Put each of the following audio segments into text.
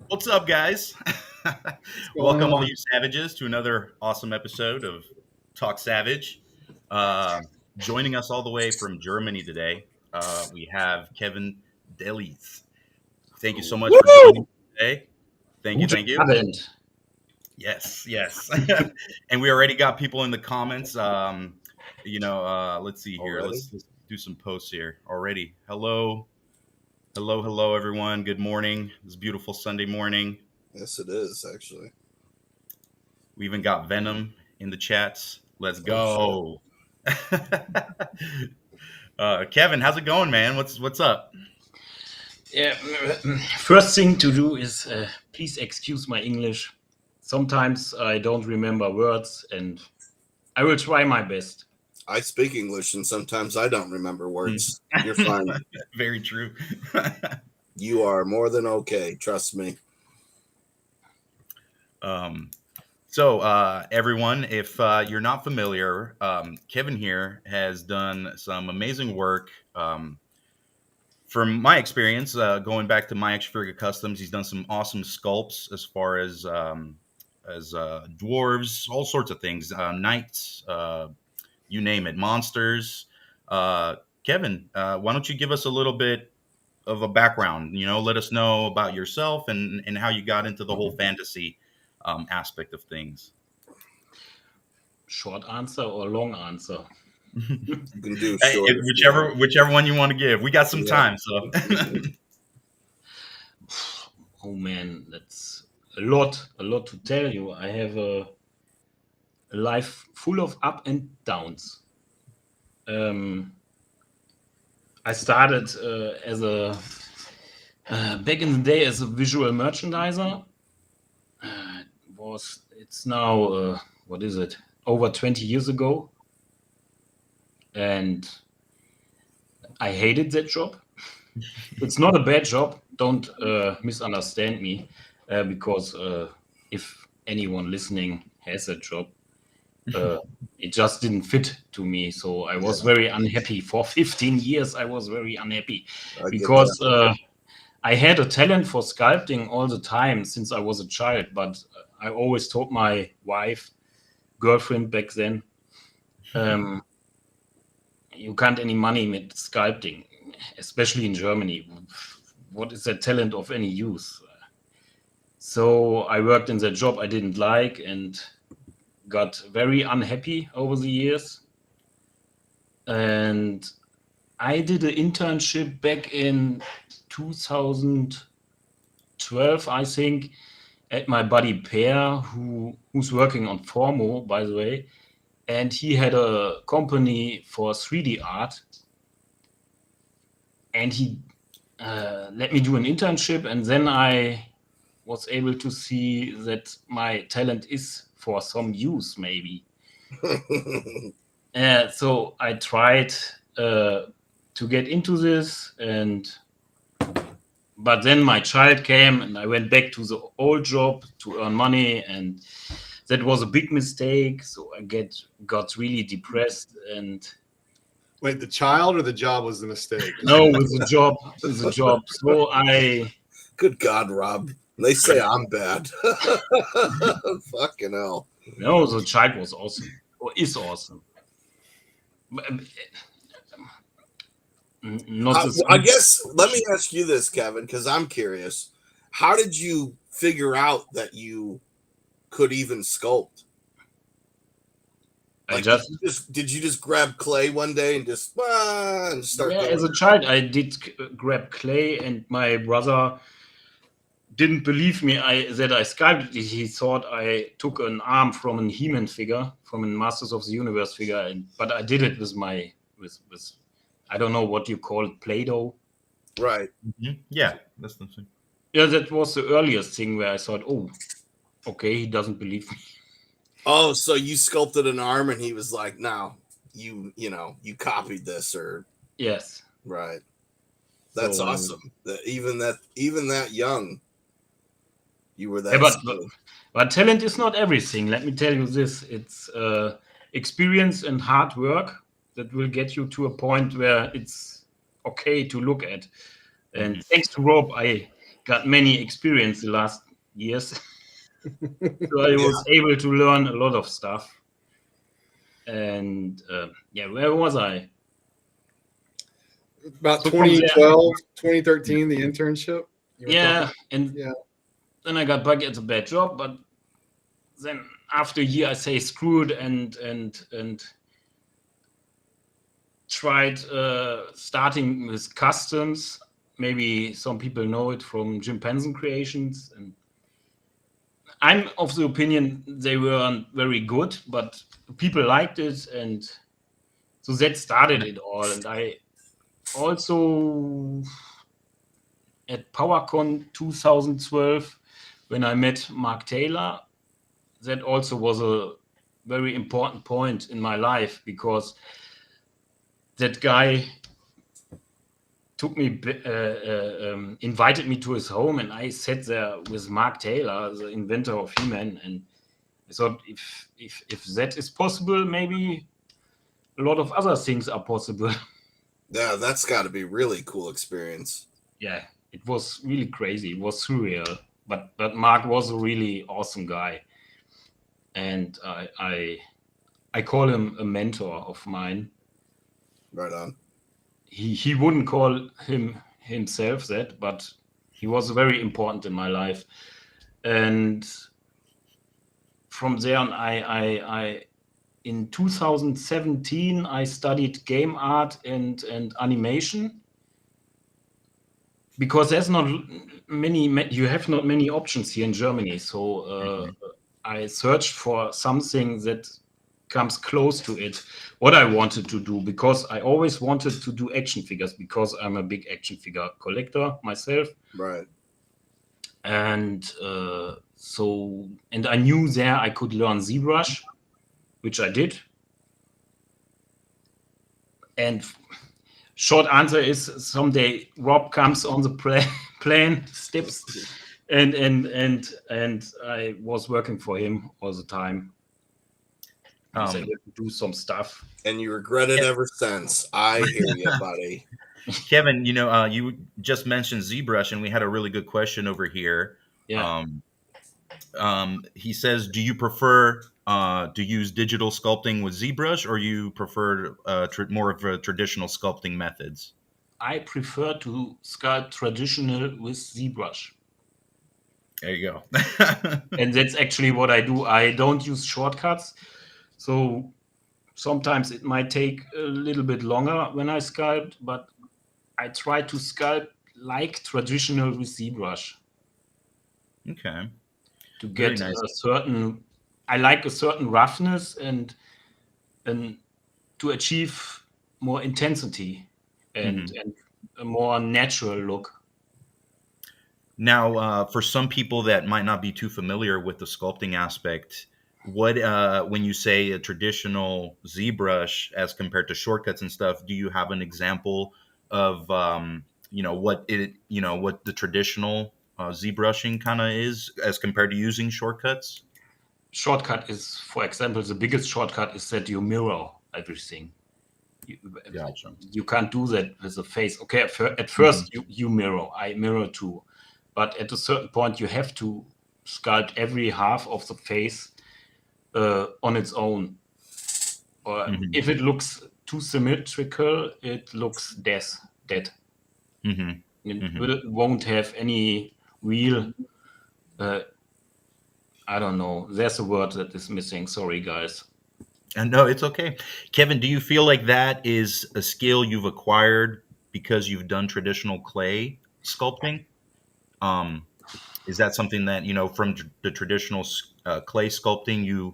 What's up, guys? Welcome, all you savages, to another awesome episode of Talk Savage. Joining us all the way from Germany today, we have Kevin Delies. Thank you so much for joining me today. Thank you. Guten Abend. Yes. And we already got people in the comments. Let's see here. Let's do some posts here already. Hello, everyone. Good morning. It's a beautiful Sunday morning. Yes, it is, actually. We even got Venom in the chats. Let's go. Kevin, how's it going, man? What's up? Yeah, first thing to do is please excuse my English. Sometimes I don't remember words, and I will try my best. I speak English, and sometimes I don't remember words. You're fine. Very true. You are more than okay. Trust me. So, everyone, if you're not familiar, Kevin here has done some amazing work. From my experience, going back to my Action Figure Customs, he's done some awesome sculpts as far as dwarves, all sorts of things, knights, you name it, monsters. Kevin, why don't you give us a little bit of a background? Let us know about yourself and how you got into the whole fantasy aspect of things. Short answer or long answer? You can do short. Whichever one you want to give. We got some time, so. Oh man, that's a lot to tell you. I have a life full of up and downs. I started back in the day as a visual merchandiser. It's now over 20 years ago, and I hated that job. It's not a bad job, don't misunderstand me, because if anyone listening has that job, it just didn't fit to me. So I was very unhappy. For 15 years I was very unhappy because I had a talent for sculpting all the time since I was a child, but I always told my girlfriend back then, you can't any money with sculpting, especially in Germany. What is that talent of any use? So I worked in that job I didn't like and got very unhappy over the years. And I did an internship back in 2012, I think, at my buddy Per, who's working on Formo, by the way. And he had a company for 3D art. And he let me do an internship. And then I was able to see that my talent is for some use, maybe. So I tried to get into this, but then my child came and I went back to the old job to earn money, and that was a big mistake. So I got really depressed. And wait, the child or the job was the mistake? No, with the job. So Good God, Rob. They say I'm bad. Fucking hell. No, the child was awesome. Or is awesome. I guess, let me ask you this, Kevin, because I'm curious. How did you figure out that you could even sculpt? I Like, just did you just grab clay one day and just start going? as a child, I did grab clay, and my brother didn't believe me that I sculpted it. He thought I took an arm from a He-Man figure, from a Masters of the Universe figure, but I did it with with I don't know what you call it, Play-Doh. Right. Mm-hmm. Yeah, that's the thing. Yeah, that was the earliest thing where I thought, oh, okay, he doesn't believe me. Oh, so you sculpted an arm, and he was like, "No, you copied this," or Yes. right. That's So, awesome. Even that young, you were yeah, that. but talent is not everything. Let me tell you this: it's experience and hard work that will get you to a point where it's okay to look at. And thanks to Rob, I got many experience the last years, so I was able to learn a lot of stuff. And where was I? About So from there- 2012, 2013, the internship. You were Yeah, talking- and yeah. then I got back at a bad job, but then after a year I say screw it and tried starting with customs. Maybe some people know it from Chimpanzee Creations, and I'm of the opinion they weren't very good, but people liked it, and so that started it all. And I also at Powercon 2012, when I met Mark Taylor, that also was a very important point in my life, because that guy took me, invited me to his home, and I sat there with Mark Taylor, the inventor of He-Man, and I thought, if that is possible, maybe a lot of other things are possible. Yeah, that's got to be really cool experience. Yeah, it was really crazy. It was surreal, but Mark was a really awesome guy, and I call him a mentor of mine. Right on. He wouldn't call himself that, but he was very important in my life. And from there on, I in 2017 I studied game art and animation, because there's not many, you have not many options here in Germany. So I searched for something that comes close to it, what I wanted to do, because I always wanted to do action figures, because I'm a big action figure collector myself. Right. And and I knew there I could learn ZBrush, which I did. And short answer is, someday Rob comes on the plane, steps, and I was working for him all the time. So do some stuff. And you regret it ever since. I hear you, buddy. Kevin, you just mentioned ZBrush, and we had a really good question over here. Yeah. He says, do you prefer to use digital sculpting with ZBrush, or you prefer more of a traditional sculpting methods? I prefer to sculpt traditional with ZBrush. There you go. And that's actually what I do. I don't use shortcuts. So sometimes it might take a little bit longer when I sculpt, but I try to sculpt like traditional with ZBrush. Okay. To get a certain, I like a certain roughness and to achieve more intensity and a more natural look. Now, for some people that might not be too familiar with the sculpting aspect, what when you say a traditional ZBrush as compared to shortcuts and stuff, do you have an example of what the traditional ZBrushing kind of is as compared to using shortcuts? Shortcut is, for example, the biggest shortcut is that you mirror everything. Gotcha. You can't do that with the face. Okay, at first you mirror. I mirror too. But at a certain point, you have to sculpt every half of the face on its own. Or if it looks too symmetrical, it looks dead. It won't have any real I don't know. There's a word that is missing. Sorry, guys. And no, it's okay. Kevin, do you feel like that is a skill you've acquired because you've done traditional clay sculpting? Um, is that something that, from the traditional clay sculpting,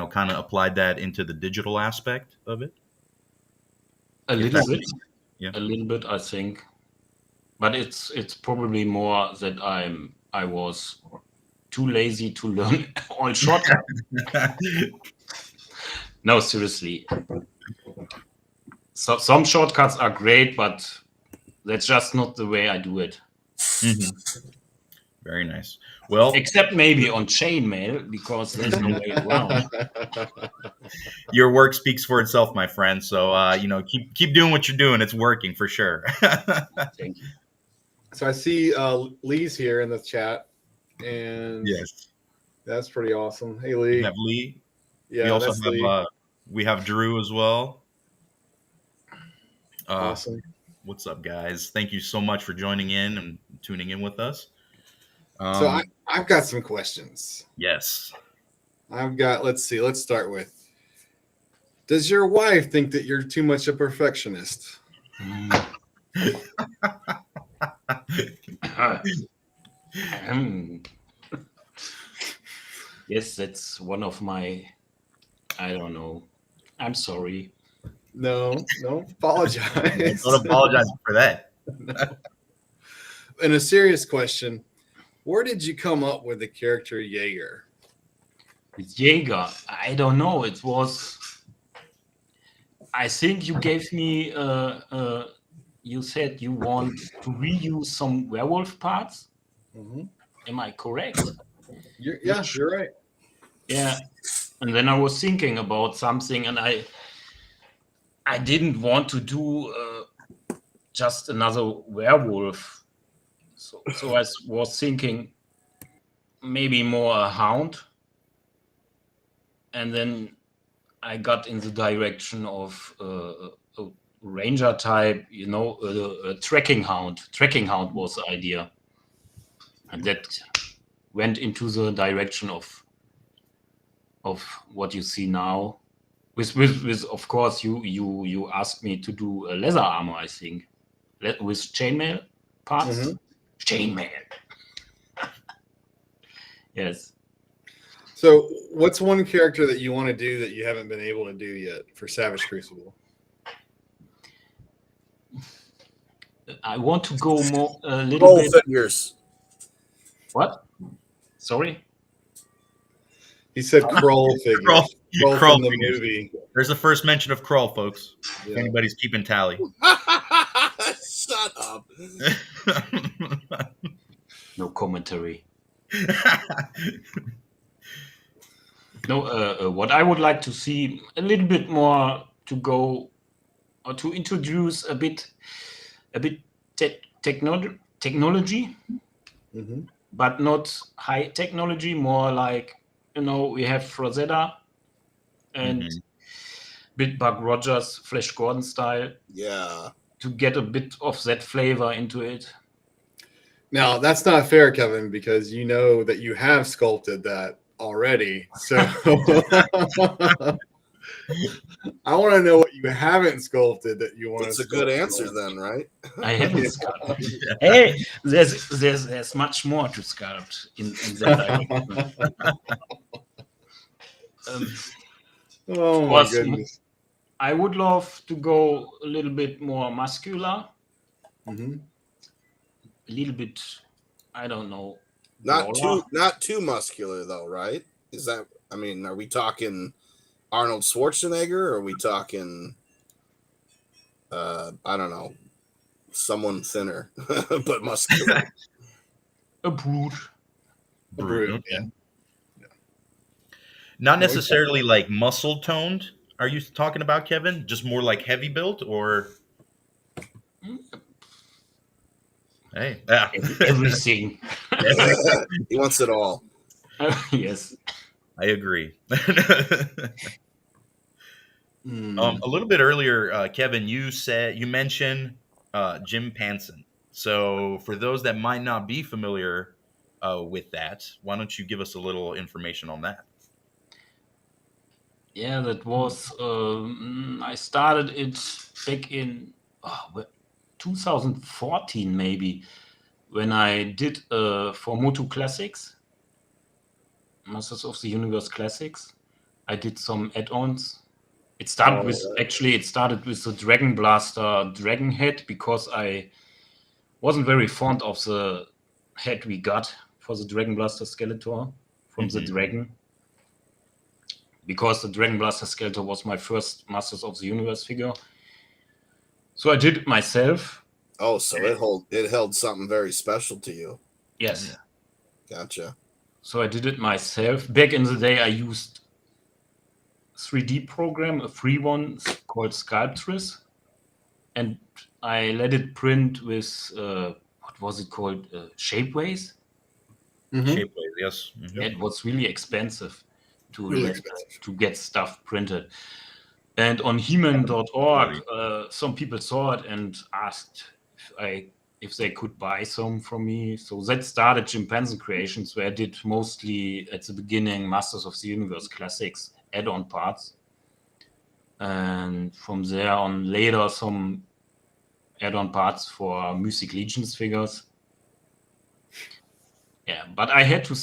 kind of applied that into the digital aspect of it? A If little that, bit, yeah. a little bit, I think. But it's probably more that I was too lazy to learn all shortcuts. No, seriously. So some shortcuts are great, but that's just not the way I do it. Mhm. Very nice. Well, Except maybe on chainmail, because there's no way around. your work speaks for itself, my friend. So, keep doing what you're doing. It's working for sure. Thank you. So I see Lee's here in the chat, and Yes. that's pretty awesome. Hey, We Lee. have Lee. Yeah, We also that's have Lee. we have Drew as well. Awesome. What's up, guys? Thank you so much for joining in and tuning in with us. So I've got some questions. Yes. Let's see. Let's start with, does your wife think that you're too much a perfectionist? Yes, that's one of my, I don't know. I'm sorry. No, apologize. Don't apologize for that. And a serious question, where did you come up with the character Jaeger? With Jaeger, I don't know. It was, I think you gave me, you said you want to reuse some werewolf parts. Mm-hmm. Am I correct? You're right. Yeah. And then I was thinking about something, and I didn't want to do just another werewolf. So I was thinking maybe more a hound. And then I got in the direction of a ranger type, a trekking hound. Trekking hound was the idea. And that went into the direction of what you see now. With of course you asked me to do a leather armor, I think, with chainmail parts. Mm-hmm. Chainmail. Yes. So what's one character that you want to do that you haven't been able to do yet for Savage Crucible? I want to go more a little Roll bit. figures. What? Sorry. He said crawl figures. Crawl Crawl from the figures. movie. There's the first mention of crawl, folks. Yeah. If anybody's keeping tally. Shut up. No commentary. No, what I would like to see a little bit more to go or to introduce a bit technology, Mm-hmm. but not high technology. More like we have Rosetta and Bitbug Rogers, Flash Gordon style. Yeah. To get a bit of that flavor into it. Now that's not fair, Kevin, because you know that you have sculpted that already. So I want to know what you haven't sculpted that you want. That's a good answer, then, right? I haven't sculpted. Hey, there's much more to sculpt in that direction. Oh my goodness! I would love to go a little bit more muscular. Mm-hmm. A little bit, I don't know. Not too muscular though, right? Is that? I mean, are we talking Arnold Schwarzenegger, or are we talking? I don't know, someone thinner but muscular. A brute. Okay. Yeah. Not necessarily like muscle toned. Are you talking about, Kevin? Just more like heavy built, or? Hey, everything. He wants it all. Yes, I agree. A little bit earlier, Kevin, you mentioned Jim Panson. So for those that might not be familiar with that. Why don't you give us a little information on that? Yeah, that was. I started it back in 2014, maybe, when I did for Moto Classics, Masters of the Universe Classics. I did some add-ons. It started with the Dragon Blaster Dragon head, because I wasn't very fond of the head we got for the Dragon Blaster Skeletor from the Dragon, because the Dragon Blaster Skeletor was my first Masters of the Universe figure. So I did it myself. Oh, so it held something very special to you. Yes. Gotcha. So I did it myself. Back in the day, I used 3D program, a free one called Sculpting, and I let it print with what was it called? Shapeways. Shapeways, yes. It was really expensive to get stuff printed. And on He-Man.org, some people saw it and asked if they could buy some from me. So that started Chimpanzee Creations, where I did mostly at the beginning Masters of the Universe Classics add-on parts. And from there on later, some add-on parts for Mythic Legions figures. Yeah, but I had to,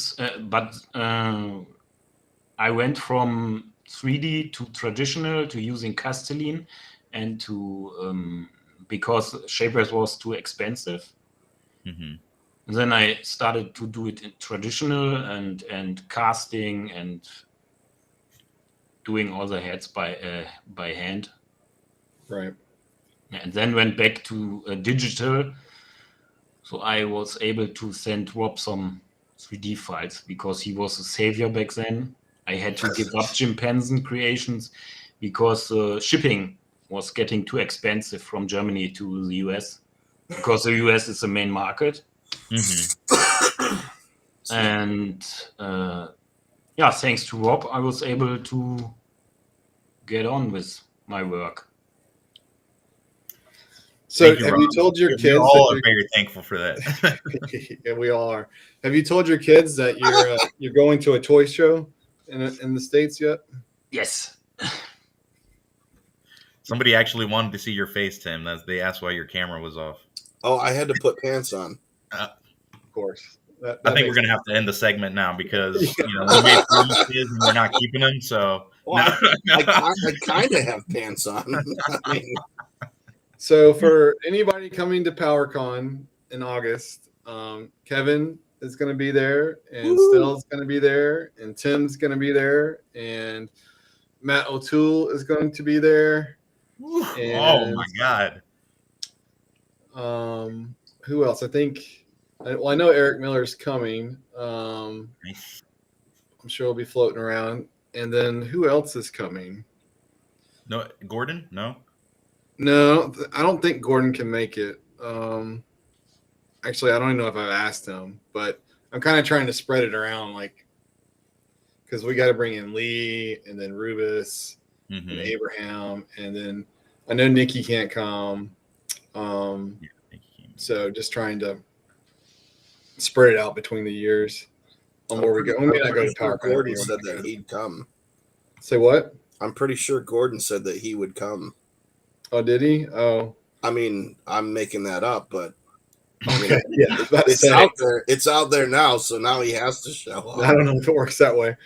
I went from 3D to traditional to using Castelline, and to because Shapeways was too expensive. And then I started to do it in traditional and casting and doing all the heads by hand. Right. And then went back to digital. So I was able to send Rob some 3D files, because he was a savior back then. I had to give up Chimpanzee Creations because shipping was getting too expensive from Germany to the US, because the US is the main market. And thanks to Rob, I was able to get on with my work. So have you told your kids? We all are very thankful for that. Yeah, we all are. Have you told your kids that you're going to a toy show in the States yet? Yes. Somebody actually wanted to see your face, Tim. They asked why your camera was off. Oh, I had to put pants on. Of course. I think we're going to have to end the segment now, because we made promises and we're not keeping them. So well, I kind of have pants on. I mean, so for anybody coming to Powercon in August, Kevin is going to be there, and Stell's going to be there, and Tim's going to be there, and Matt O'Toole is going to be there. Oh my God. Who else? I know Eric Miller's coming. Nice. I'm sure he'll be floating around. And then who else is coming? No, Gordon? No. No, I don't think Gordon can make it. Actually, I don't even know if I've asked him, but I'm kind of trying to spread it around, because we got to bring in Lee, and then Rubus, and Abraham, and then I know Nikki can't come. So just trying to spread it out between the years on where we go. We may not go to Powercon. Gordon said that he'd come. Say what? I'm pretty sure Gordon said that he would come. Oh, did he? Oh, I mean, I'm making that up, but okay. Yeah, it's out there. It's out there now, so now he has to show up. I don't know if it works that way.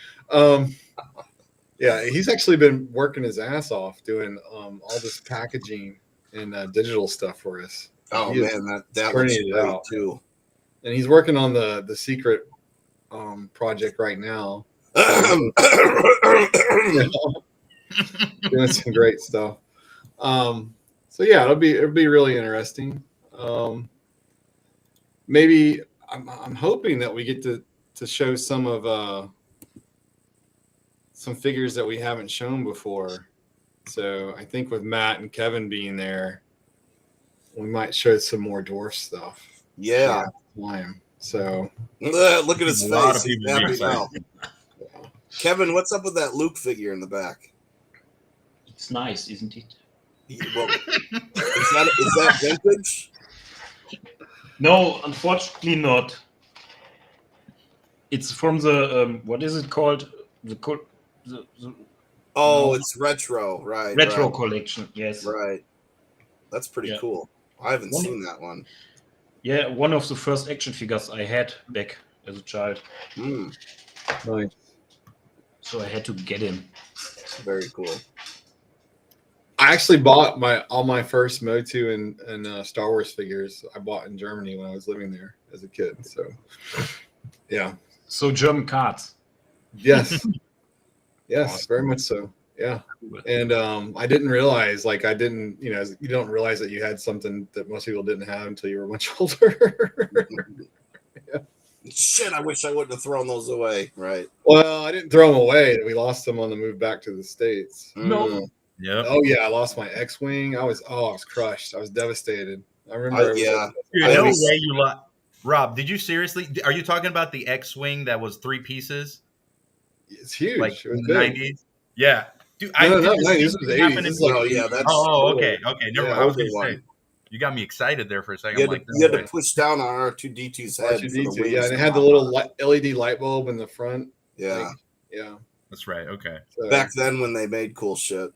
Yeah, he's actually been working his ass off doing all this packaging and digital stuff for us. Oh man, that looks great too. And he's working on the secret project right now. Doing some great stuff. So yeah, it'll be really interesting. Maybe I'm hoping that we get to show some figures that we haven't shown before. So I think with Matt and Kevin being there, we might show some more dwarf stuff. Yeah. So look at his face. He's happy now. Kevin, what's up with that Luke figure in the back? It's nice, isn't it? Well, is that vintage? No, unfortunately not. It's from the what is it called? The Oh, no, it's retro, right? retro collection. Yes. Right. That's pretty Yeah. cool. I haven't One- seen that one. Yeah, one of the first action figures I had back as a child. Hmm. Nice. So I had to get him. Very cool. I actually bought all my first Motu and Star Wars figures. I bought in Germany when I was living there as a kid. So, yeah, So German cards. yes, yes, Awesome. very much so. Yeah, and I didn't realize, like, you don't realize that you had something that most people didn't have until you were much older. Shit, I wish I wouldn't have thrown those away. Right. Well, I didn't throw them away. We lost them on the move back to the States. No. Mm. Yep. Oh yeah, I lost my X-wing. I was crushed. I was devastated. I remember. Yeah. Dude, I no always- way you lost. Rob, did you seriously? Are you talking about the X-wing that was 3 pieces, It's huge. like It was in the big. 90s? Yeah, dude. No, did the this same was thing 80s. happen This is in- like No, yeah, that's Oh, older. okay. Never Yeah, mind. I was older going to say, one. you got me excited there for a second. You I'm had, like, to, no you had way. to push down on R2D2's head. for the R2D2, wings yeah, and to it had the pop little out. LED light bulb in the front. Yeah. like, yeah. That's right. Okay. So, Back then when they made cool shit.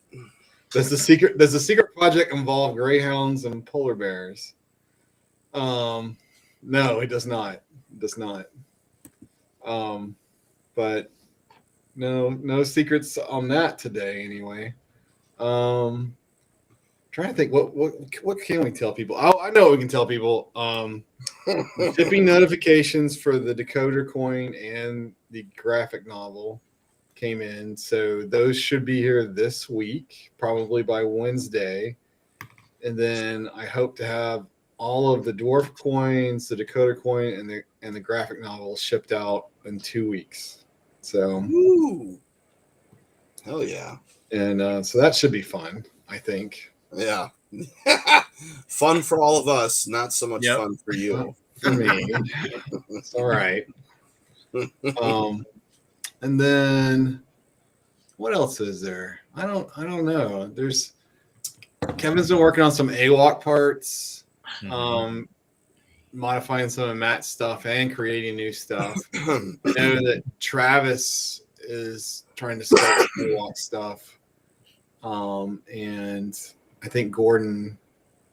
does the secret project involve greyhounds and polar bears? No, it does not. It does not. But no secrets on that today, anyway. Trying to think what can we tell people? Oh, I know what we can tell people. Shipping notifications for the decoder coin and the graphic novel came in, so those should be here this week, probably by Wednesday. And then I hope to have all of the dwarf coins, the decoder coin, and the graphic novel shipped out in 2 weeks. So, Woo. Hell yeah. and so that should be fun, I think. Yeah. Fun for all of us, not so much Yep. fun for you. For me, it's all right. And then what else is there? I don't know. There's Kevin's been working on some AWOC parts, Mhm. modifying some of Matt's stuff and creating new stuff. I know that Travis is trying to start some AWOC stuff. And I think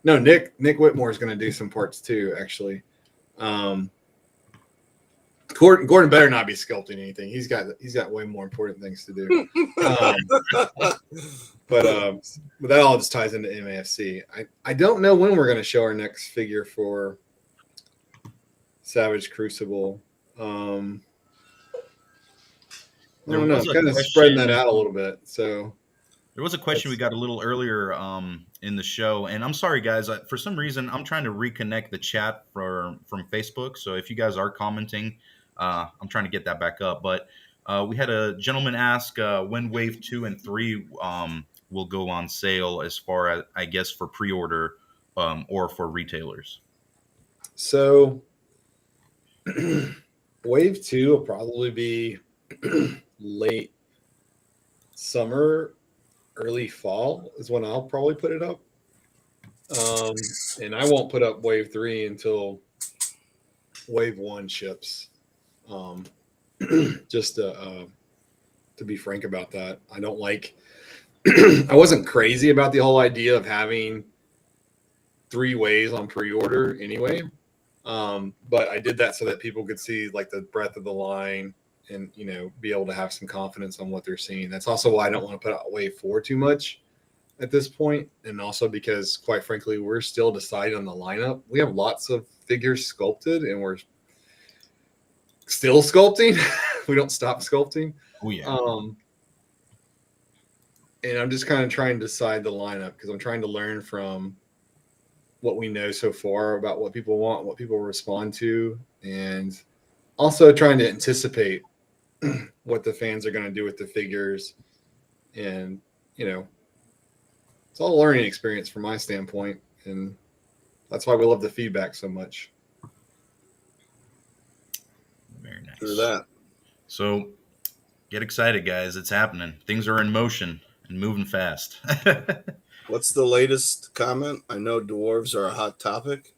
Nick Whitmore is going to do some parts too, actually. Gordon better not be sculpting anything. He's got way more important things to do. But that all just ties into MAFC. I don't know when we're going to show our next figure for Savage Crucible. I don't know. was a Kind of spreading that question- out a little bit. So There was a question we got a little earlier in the show, and I'm sorry, guys. For some reason, I'm trying to reconnect the chat from Facebook. So if you guys are commenting, I'm trying to get that back up. But we had a gentleman ask when Wave 2 and 3 will go on sale, as far as, I guess, for pre-order or for retailers. So Wave 2 will probably be late summer, early fall is when I'll probably put it up. And I won't put up Wave 3 until Wave 1 ships. Just to be frank about that, I don't like I wasn't crazy about the whole idea of having 3 waves on pre-order anyway. But I did that so that people could see like the breadth of the line and, be able to have some confidence on what they're seeing. That's also why I don't want to put out Wave 4 too much at this point. And also because, quite frankly, we're still deciding on the lineup. We have lots of figures sculpted and we're still sculpting. We don't stop sculpting. Oh yeah. And I'm just kind of trying to decide the lineup because I'm trying to learn from what we know so far about what people want, what people respond to, and also trying to anticipate what the fans are going to do with the figures. And, it's all a learning experience from my standpoint. And that's why we love the feedback so much. Very nice. Through that. So get excited, guys. It's happening. Things are in motion and moving fast. What's the latest comment? I know dwarves are a hot topic.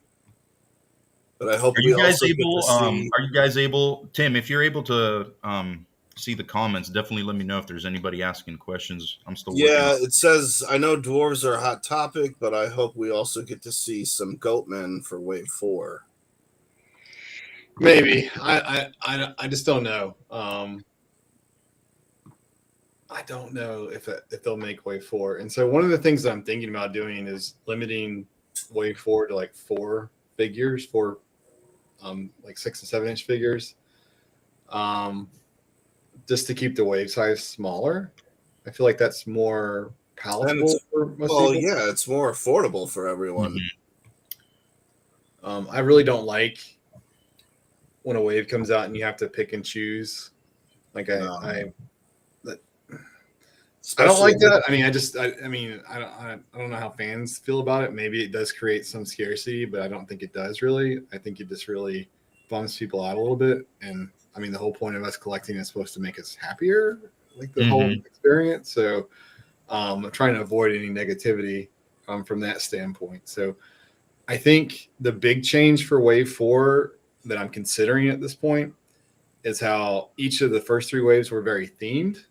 But I hope Are we you guys also get to able? see. Are you guys able, Tim? If you're able to see the comments, definitely let me know if there's anybody asking questions. I'm still working on. Yeah, it says, I know dwarves are a hot topic, but I hope we also get to see some goatmen for Wave 4. Maybe. I just don't know. I don't know if they'll make Wave 4. And so one of the things that I'm thinking about doing is limiting Wave 4 to like 4 figures, like 6 and 7 inch figures, just to keep the wave size smaller. I feel like that's more palatable for most people. Yeah, it's more affordable for everyone. I really don't like when a wave comes out and you have to pick and choose. Like I don't like that. I mean, I don't know how fans feel about it. Maybe it does create some scarcity, but I don't think it does really. I think it just really bums people out a little bit. And I mean, the whole point of us collecting is supposed to make us happier, like the whole experience. So I'm trying to avoid any negativity from that standpoint. So I think the big change for Wave 4 that I'm considering at this point is how each of the first 3 waves were very themed.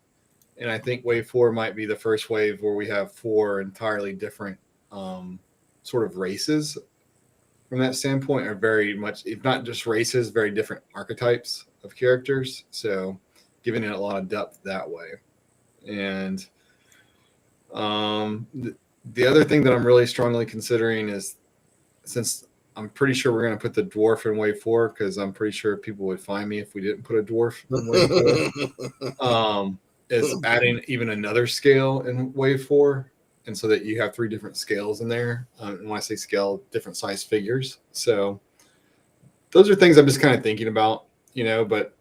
And I think Wave 4 might be the first wave where we have 4 entirely different sort of races from that standpoint, are very much, if not just races, very different archetypes of characters. So giving it a lot of depth that way. And the other thing that I'm really strongly considering is, since I'm pretty sure we're going to put the dwarf in Wave 4, because I'm pretty sure people would find me if we didn't put a dwarf in Wave 4. Is adding even another scale in Wave 4, and so that you have 3 different scales in there. And when I say scale, different size figures. So those are things I'm just kind of thinking about, but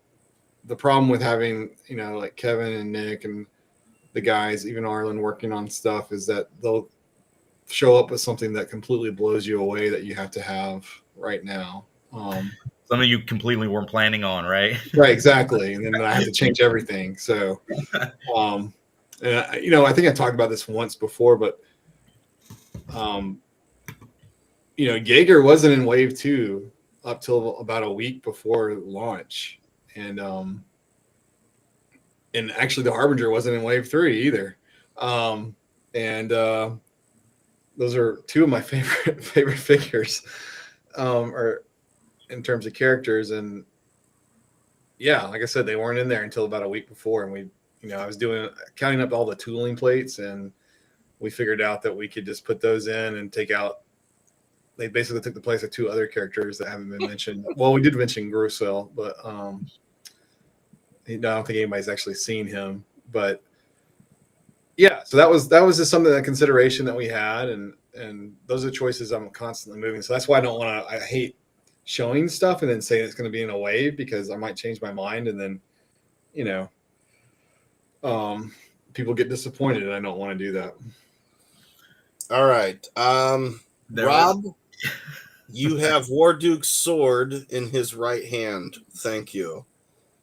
the problem with having, like Kevin and Nick and the guys, even Arlen, working on stuff, is that they'll show up with something that completely blows you away that you have to have right now. Something you completely weren't planning on, right? Right, exactly. And then I have to change everything. So, and I think I talked about this once before, but, Jaeger wasn't in Wave 2 up till about a week before launch. And actually the Harbinger wasn't in Wave 3 either. Those are 2 of my favorite figures, or in terms of characters. And yeah, like I said, they weren't in there until about a week before. And I was counting up all the tooling plates, and we figured out that we could just put those in and take out. They basically took the place of 2 other characters that haven't been mentioned. Well, we did mention Crucible, but I don't think anybody's actually seen him. But yeah, so that was just something, that consideration that we had, and those are choices I'm constantly moving. So that's why I hate showing stuff and then saying it's going to be in a wave, because I might change my mind, and then people get disappointed, and I don't want to do that. All right, Rob, you have Warduke's sword in his right hand. Thank you.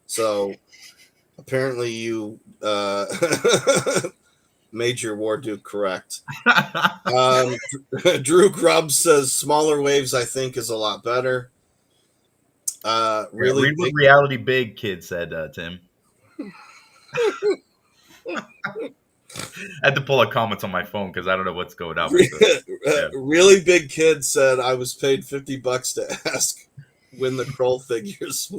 So apparently you made your Warduke correct. Drew Grubb says smaller waves, I think, is a lot better. Really, read what Reality Big Kid said, Tim. I had to pull up comments on my phone because I don't know what's going on. Really Big Kid said, I was paid $50 to ask when the Kroll figures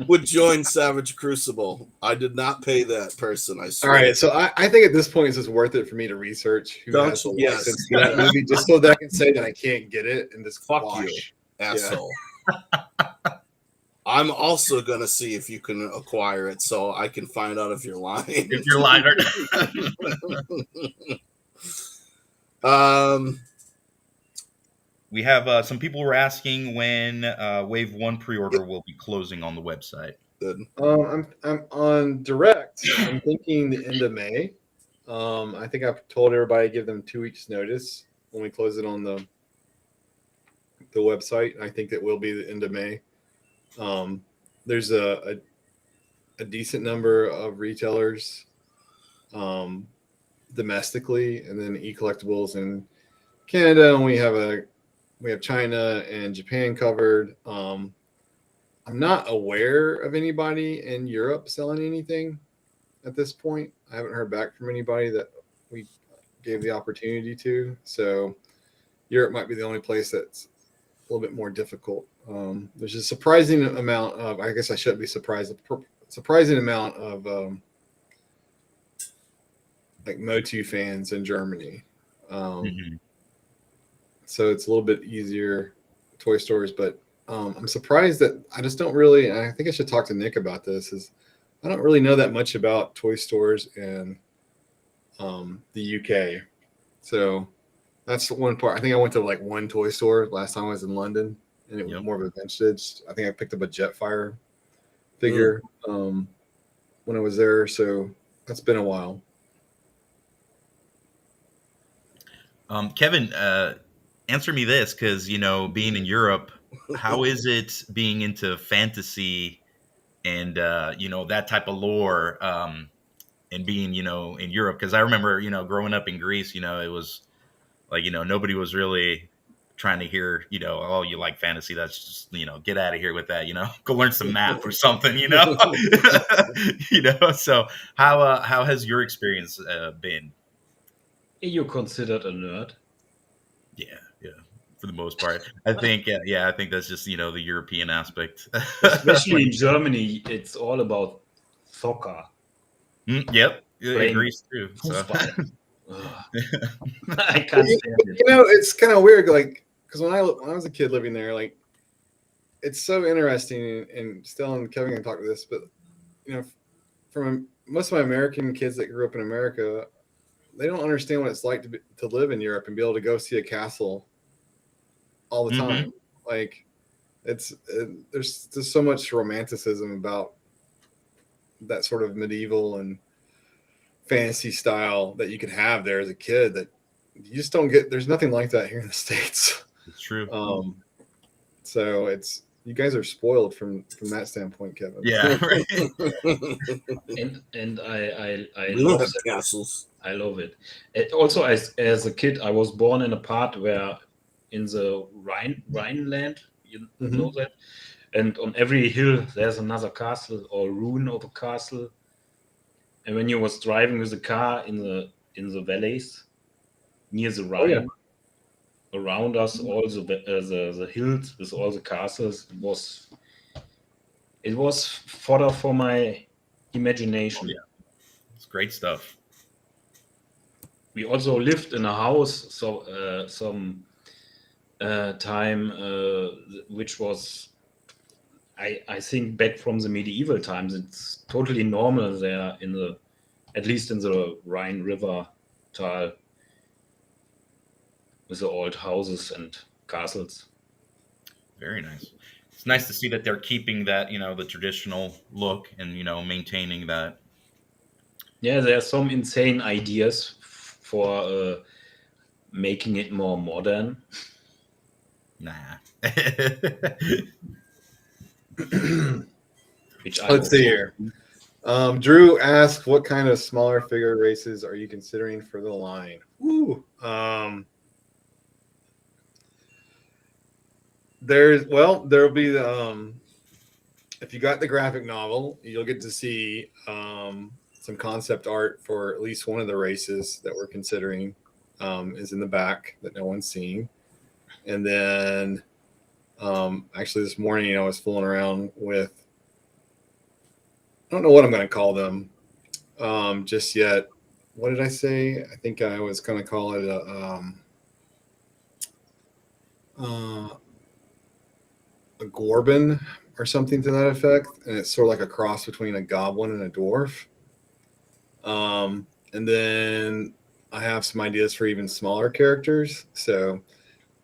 would join Savage Crucible. I did not pay that person, I swear. All right, so I think at this point it's just worth it for me to research who has the license to that movie, just so that I can say that I can't get it and just fuck you, asshole. I'm also gonna see if you can acquire it, so I can find out if you're lying. If you're lying or not. We have some people were asking when Wave 1 pre-order will be closing on the website. Good. I'm on direct. I'm thinking the end of May. I think I've told everybody to give them 2 weeks notice when we close it on the website. I think that will be the end of May. There's a decent number of retailers domestically, and then e-collectibles and Canada, and we have China and Japan covered. I'm not aware of anybody in Europe selling anything at this point. I haven't heard back from anybody that we gave the opportunity to. So Europe might be the only place that's a little bit more difficult. There's a surprising amount of, I guess I shouldn't be surprised, a surprising amount of like Motu fans in Germany. So it's a little bit easier toy stores, but I'm surprised that I just don't really, and I think I should talk to Nick about this, is I don't really know that much about toy stores in the UK. So that's one part. I think I went to like one toy store last time I was in London, and it was more of a vintage. I think I picked up a Jetfire figure when I was there. So that's been a while. Kevin, answer me this, because being in Europe, how is it being into fantasy and that type of lore, and being in Europe? Because I remember growing up in Greece, it was like nobody was really trying to hear oh, you like fantasy, that's just get out of here with that, go learn some math or something. So how has your experience been? You're considered a nerd. Yeah, for the most part. I think I think that's just the European aspect. Especially in Germany, it's all about soccer. Yep, Greece too. So. I can't stand it. It's kind of weird, like, because when I was a kid living there, like, it's so interesting, and Stella and Kevin can talk to this, but from most of my American kids that grew up in America, they don't understand what it's like to live in Europe and be able to go see a castle all the time. Like, there's just so much romanticism about that sort of medieval and fantasy style that you can have there as a kid that you just don't get. There's nothing like that here in the States. It's true. So you guys are spoiled from that standpoint, Kevin. Yeah. Right. and I love castles. I love it. Also, as a kid, I was born in a part where in the Rhineland, you know that, and on every hill there's another castle or ruin of a castle. And when you was driving with the car in the valleys near the Rhine, around us, all the hills with all the castles, it was fodder for my imagination. Oh, yeah. It's great stuff. We also lived in a house some time, which was, I think, back from the medieval times. It's totally normal there at least in the Rhine River Tal, with the old houses and castles. Very nice. It's nice to see that they're keeping that, the traditional look and, maintaining that. Yeah, there are some insane ideas for making it more modern. Nah. Let's see here. Drew asked, what kind of smaller figure races are you considering for the line? There'll be if you got the graphic novel, you'll get to see some concept art for at least one of the races that we're considering, is in the back that no one's seen. And then actually this morning I was fooling around with, I don't know what I'm going to call them just yet. What did I say? I think I was going to call it a Gorbin or something to that effect. And it's sort of like a cross between a goblin and a dwarf. And then I have some ideas for even smaller characters. So,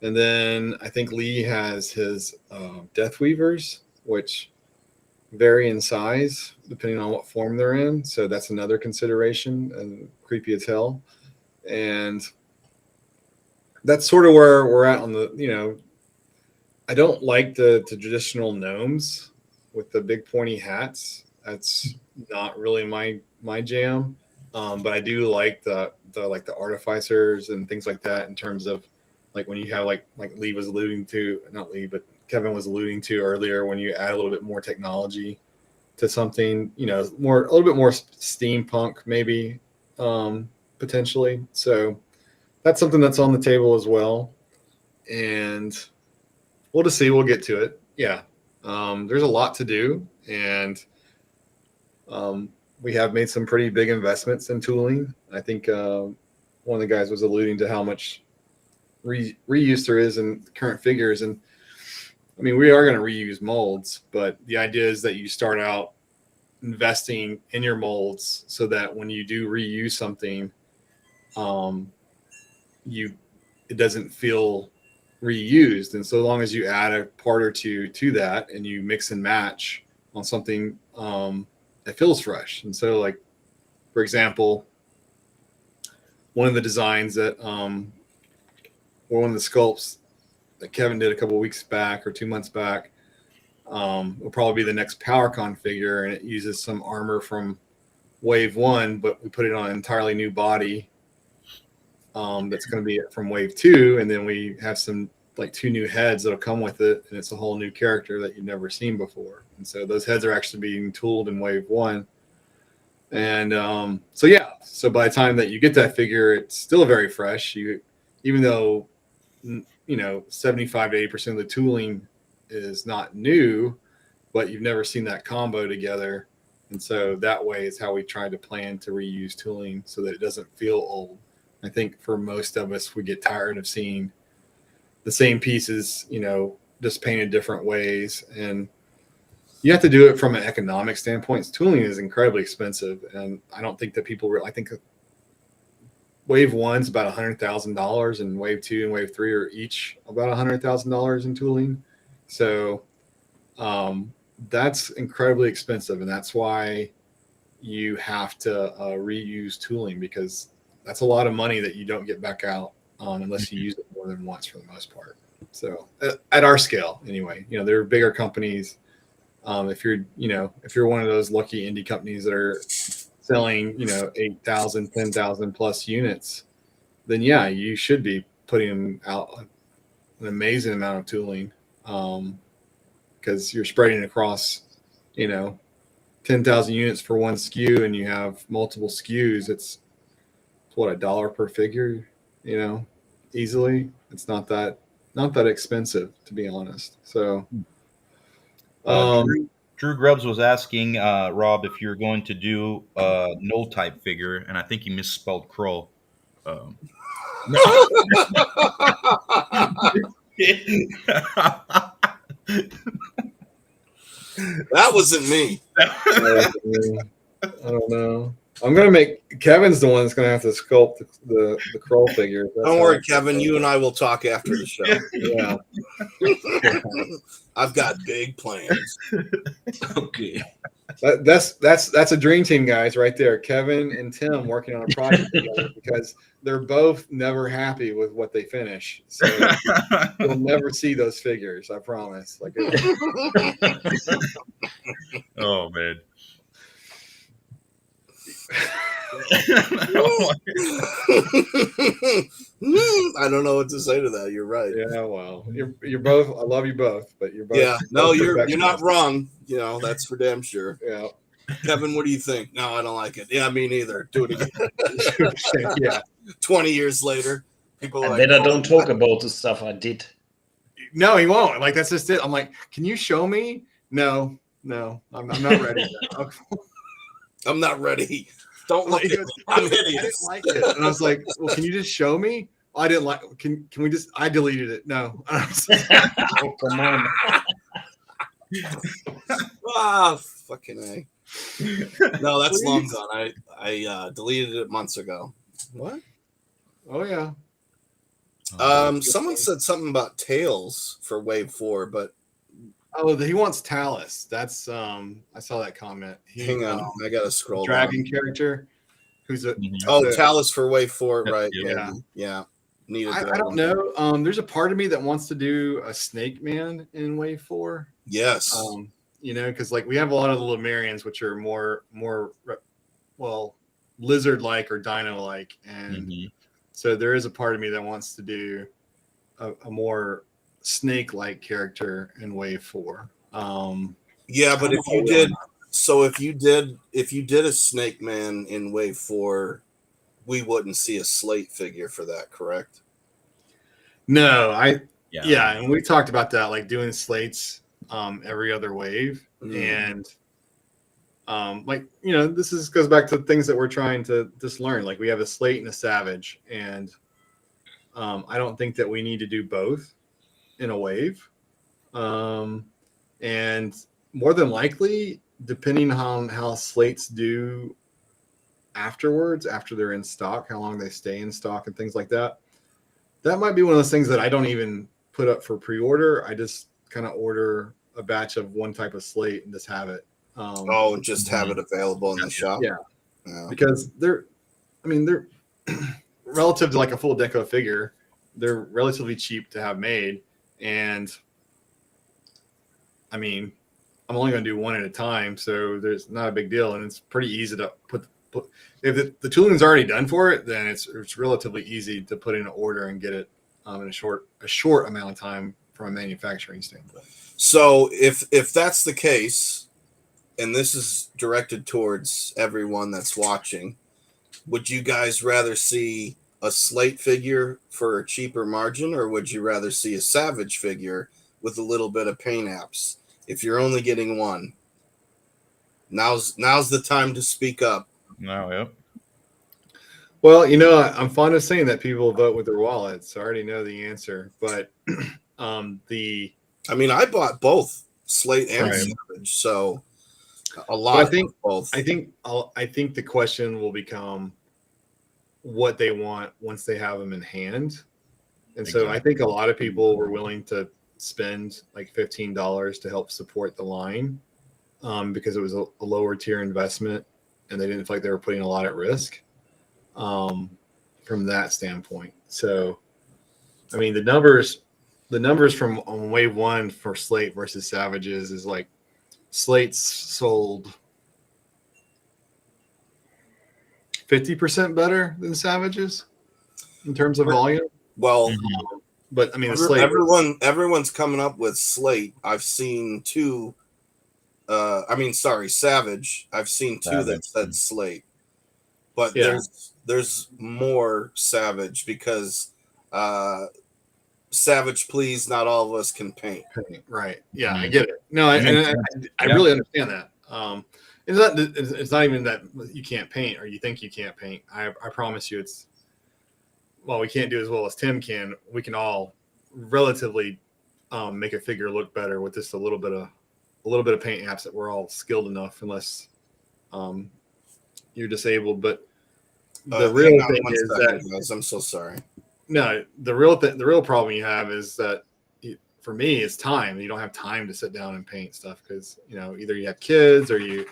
and then I think Lee has his Death Weavers, which vary in size depending on what form they're in. So that's another consideration, and creepy as hell. And that's sort of where we're at on the, I don't like the traditional gnomes with the big pointy hats. That's not really my jam. But I do like the artificers and things like that in terms of like when you have like Lee was alluding to, not Lee, but Kevin was alluding to earlier, when you add a little bit more technology to something, a little bit more steampunk, maybe, potentially. So that's something that's on the table as well. And we'll just see. We'll get to it. Yeah. There's a lot to do. And we have made some pretty big investments in tooling. I think one of the guys was alluding to how much reuse there is in current figures. And I mean, we are going to reuse molds, but the idea is that you start out investing in your molds so that when you do reuse something, it doesn't feel reused. And so long as you add a part or two to that and you mix and match on something that feels fresh. And so, like, for example, one of the designs that or one of the sculpts that Kevin did a couple of weeks back or 2 months back will probably be the next Powercon figure, and it uses some armor from Wave 1, but we put it on an entirely new body that's going to be from Wave 2, and then we have some like 2 new heads that'll come with it, and it's a whole new character that you've never seen before. And so those heads are actually being tooled in Wave 1. And so by the time that you get that figure, it's still very fresh. Even though 75 to 80% of the tooling is not new, but you've never seen that combo together. And so that way is how we try to plan to reuse tooling so that it doesn't feel old. I think for most of us, we get tired of seeing the same pieces, just painted different ways. And you have to do it from an economic standpoint. Tooling is incredibly expensive. And I don't think that I think Wave 1's about $100,000, and Wave 2 and Wave 3 are each about $100,000 in tooling. So that's incredibly expensive. And that's why you have to reuse tooling, because that's a lot of money that you don't get back out unless you use it more than once for the most part. So at our scale, anyway, there are bigger companies. If you're one of those lucky indie companies that are selling, 8,000, 10,000 plus units, then yeah, you should be putting out an amazing amount of tooling because you're spreading across, 10,000 units for one SKU, and you have multiple SKUs. It's what, $1 per figure, easily. It's not that expensive, to be honest. So Drew Grubbs was asking Rob if you're going to do a null type figure, and I think he misspelled Kroll. That wasn't me. I don't know. I'm gonna make Kevin's the one that's gonna have to sculpt the Kroll figure. Don't worry, Kevin. You and I will talk after the show. Yeah. I've got big plans. Okay. That's a dream team, guys, right there. Kevin and Tim working on a project together, because they're both never happy with what they finish. So you'll never see those figures, I promise. Oh man. I don't know what to say to that. You're right. Yeah, well, you're both. I love you both, but you're both. Yeah, no, you're not wrong. That's for damn sure. Yeah, Kevin, what do you think? No, I don't like it. Yeah, me neither. Do it again. Yeah. 20 years later, people are Then I don't talk about the stuff I did. No, he won't. Like, that's just it. I'm like, can you show me? No, I'm not ready. I'm not ready. Don't look at me. I'm hideous. I didn't like it. And I was like, well, can you just show me? I didn't like. Can we just? I deleted it. No. Oh, come on. Fucking A. No, that's long gone. I deleted it months ago. What? Oh yeah. Someone said something about tails for Wave 4, but he wants Talus. That's I saw that comment. Hang on, I gotta scroll. Dragon character, who's a Talus for Wave 4, right? Yeah. Needed. I don't know. There's a part of me that wants to do a Snake Man in Wave 4. Yes. Because like we have a lot of the Lemurians, which are more lizard-like or dino-like, and so there is a part of me that wants to do a more snake-like character in Wave 4. Yeah, but if you did, so if you did a Snake Man in Wave 4, we wouldn't see a Slate figure for that, correct? No, Yeah. and we talked about that, like doing slates every other wave, and like, you know, this goes back to things that we're trying to just learn. Like, we have a slate and a savage, and I don't think that we need to do both in a wave. And more than likely, depending on how slates do afterwards, after they're in stock, how long they stay in stock and things like that, that might be one of those things that I don't even put up for pre-order. I just kind of order a batch of one type of slate and just have it. Just have it available in the shop. Yeah. Because they're relative to like a full deco figure, they're relatively cheap to have made. And I mean, I'm only going to do one at a time, so there's not a big deal, and it's pretty easy to put. If the tooling's already done for it, then it's relatively easy to put in an order and get it in a short amount of time from a manufacturing standpoint. So if that's the case, and this is directed towards everyone that's watching, would you guys rather see a slate figure for a cheaper margin, or would you rather see a savage figure with a little bit of paint apps? If you're only getting one, now's the time to speak up. No, yep. Well, you know, I'm fond of saying that people vote with their wallets. So I already know the answer, but I bought both slate and savage, so a lot. I think of both. I think the question will become what they want once they have them in hand, and so I think a lot of people were willing to spend like $15 to help support the line because it was a lower tier investment, and they didn't feel like they were putting a lot at risk from that standpoint. So, I mean, the numbers from on wave 1 for slate versus savages is like slates sold 50% better than savages in terms of volume. Well, but I mean, the slate everyone's coming up with slate. I've seen two. Savage. I've seen two that said slate, but there's more savage because savage, please, not all of us can paint. Right? Yeah, I get it. No, I really understand that. It's not even that you can't paint or you think you can't paint. I promise you, we can't do as well as Tim can. We can all relatively make a figure look better with just a little bit of paint apps that we're all skilled enough, unless you're disabled. But the real thing is that I'm so sorry. No, the real problem you have is that for me, it's time. You don't have time to sit down and paint stuff because, you know, either you have kids or you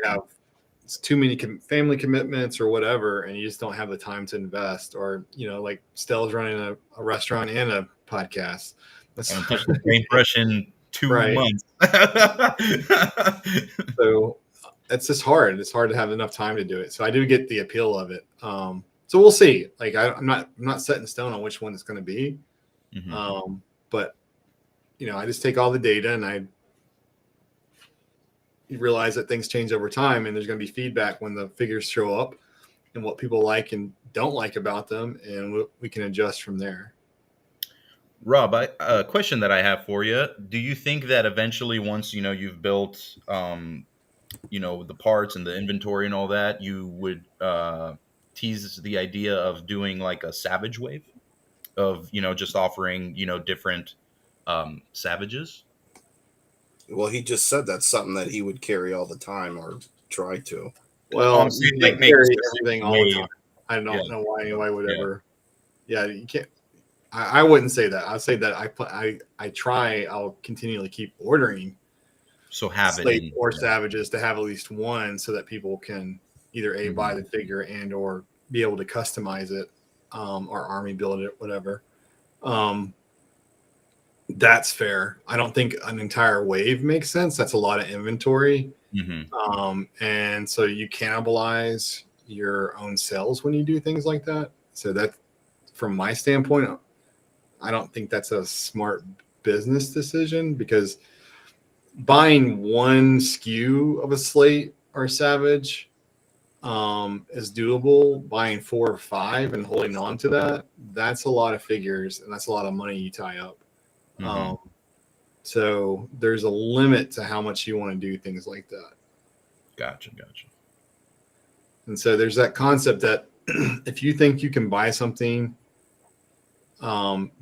have too many family commitments or whatever, and you just don't have the time to invest. Or, you know, like Stella's running a restaurant and a podcast. And touch the paintbrush in 2 months. So it's just hard. It's hard to have enough time to do it. So I do get the appeal of it. So we'll see. Like I'm not set in stone on which one it's going to be. But you know, I just take all the data and you realize that things change over time, and there's going to be feedback when the figures show up and what people like and don't like about them, and we can adjust from there. Rob, a question that I have for you. Do you think that eventually, once, you know, you've built, you know, the parts and the inventory and all that, you would tease the idea of doing like a savage wave of, you know, just offering, you know, different savages? Well, he just said that's something that he would carry all the time or try to. Well, you can't carry everything all the time. I don't know why anybody would ever. Yeah, you can't. I wouldn't say that. I'd say that I'll continually keep ordering. So have slate it or savages to have at least one, so that people can either buy the figure and or be able to customize it, or army build it, whatever. That's fair. I don't think an entire wave makes sense. That's a lot of inventory. And so you cannibalize your own sales when you do things like that. So that, from my standpoint, I don't think that's a smart business decision, because buying one SKU of a slate or a Savage is doable. Buying 4 or 5 and holding on to that's a lot of figures, and that's a lot of money you tie up. So there's a limit to how much you want to do things like that. Gotcha. And so there's that concept that if you think you can buy something,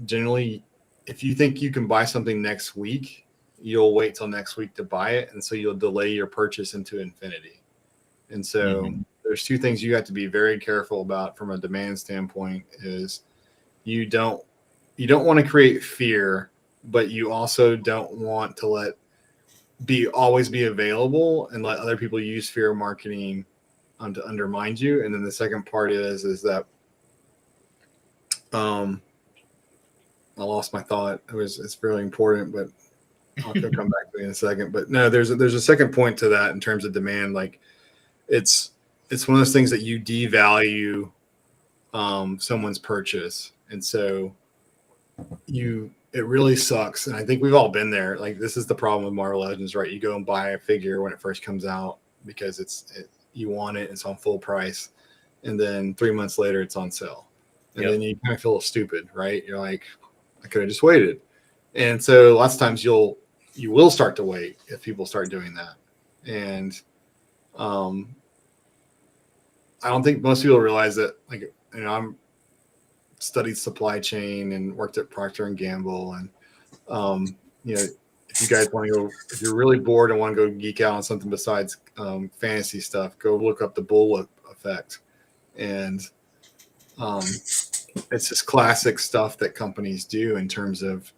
generally, if you think you can buy something next week, you'll wait till next week to buy it. And so you'll delay your purchase into infinity. And so there's 2 things you have to be very careful about from a demand standpoint is you don't want to create fear, but you also don't want to always be available and let other people use fear marketing to undermine you. And then the second part is that I lost my thought. It's fairly important, but I'll come back to it in a second. But no, there's a second point to that in terms of demand. Like it's one of those things that you devalue someone's purchase, and so it really sucks. And I think we've all been there. Like this is the problem with Marvel Legends, right? You go and buy a figure when it first comes out because you want it, it's on full price, and then 3 months later it's on sale, and then you kind of feel stupid, right? You're like, I could have just waited. And so lots of times you will start to wait if people start doing that. And I don't think most people realize that, like, I'm studied supply chain and worked at Procter and Gamble, and if you guys want to go, if you're really bored and want to go geek out on something besides fantasy stuff, go look up the bullwhip effect. And it's just classic stuff that companies do in terms of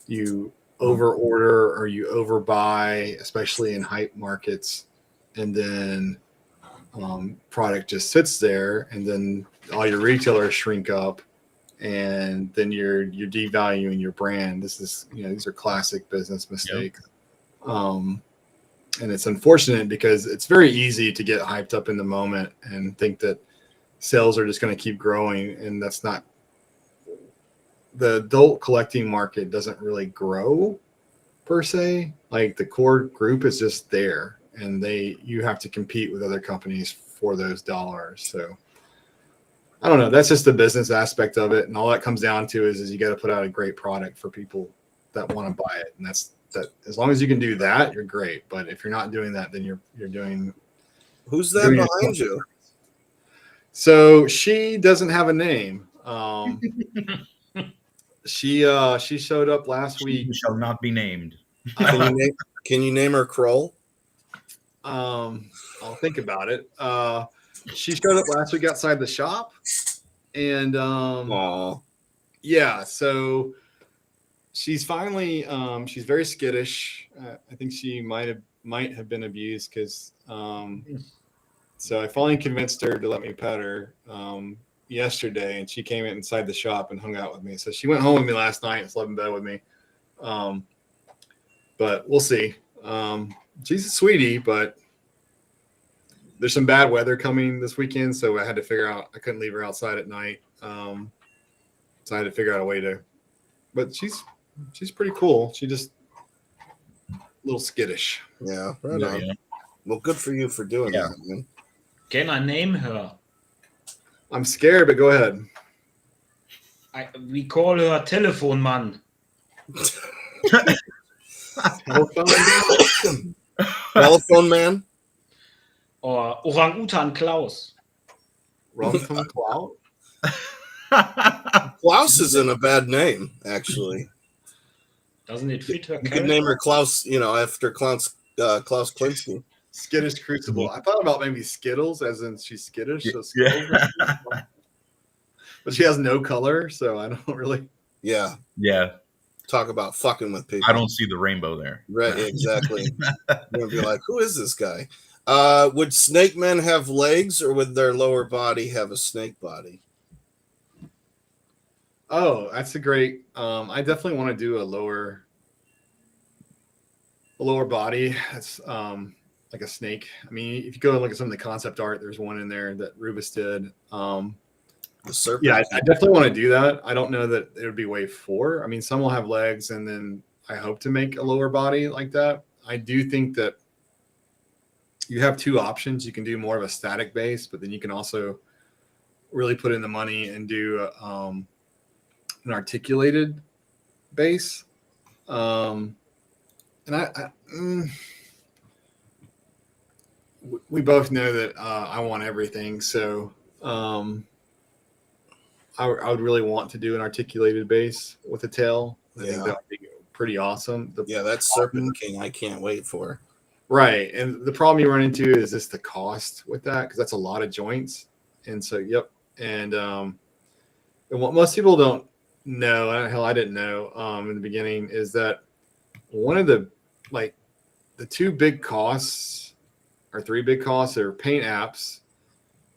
you over order or you overbuy, especially in hype markets, and then product just sits there, and then all your retailers shrink up, and then you're devaluing your brand. These are classic business mistakes. And it's unfortunate because it's very easy to get hyped up in the moment and think that sales are just going to keep growing, and that's not. The adult collecting market doesn't really grow per se. Like the core group is just there, and you have to compete with other companies for those dollars. So I don't know. That's just the business aspect of it, and all that comes down to is you got to put out a great product for people that want to buy it, and that's that. As long as you can do that, you're great. But if you're not doing that, then you're doing. Who's that behind you? So she doesn't have a name. She showed up last week. She shall not be named. Can you name her Kroll? I'll think about it. She showed up last week outside the shop, and yeah, so she's finally she's very skittish. I think she might have been abused because so I finally convinced her to let me pet her yesterday, and she came inside the shop and hung out with me. So she went home with me last night and slept in bed with me. But we'll see. She's a sweetie, but there's some bad weather coming this weekend, so I had to figure out. I couldn't leave her outside at night, so I had to figure out a way to. But she's pretty cool. She just a little skittish. Yeah, right on. Yeah. Well, good for you for doing that, man. Can I name her? I'm scared, but go ahead. We call her Telephone Man. Telephone Man? Or Orang-Utan Klaus. Orang-Utan Klaus? Klaus isn't a bad name, actually. Doesn't it fit her? You could name her Klaus, after Klaus Klinsky. Skittish Crucible. I thought about maybe Skittles, as in she's skittish. So Skittles, but she has no color, so I don't really. Yeah. Talk about fucking with people. I don't see the rainbow there. Right, exactly. You're gonna be like, who is this guy? Would snake men have legs, or would their lower body have a snake body? Oh, that's a great. I definitely want to do a lower body. That's like a snake. I mean, if you go and look at some of the concept art, there's one in there that Rubus did. The serpent. Yeah, I definitely want to do that. I don't know that it would be wave 4. I mean, some will have legs, and then I hope to make a lower body like that. I do think that you have 2 options. You can do more of a static base, but then you can also really put in the money and do an articulated base. And we both know that I want everything, so I would really want to do an articulated base with a tail. I think that would be pretty awesome. That Serpent King, I can't wait for. Right, and the problem you run into is just the cost with that, because that's a lot of joints. And so, and what most people don't know, hell, I didn't know in the beginning, is that one of the 2 big costs or 3 big costs are paint apps,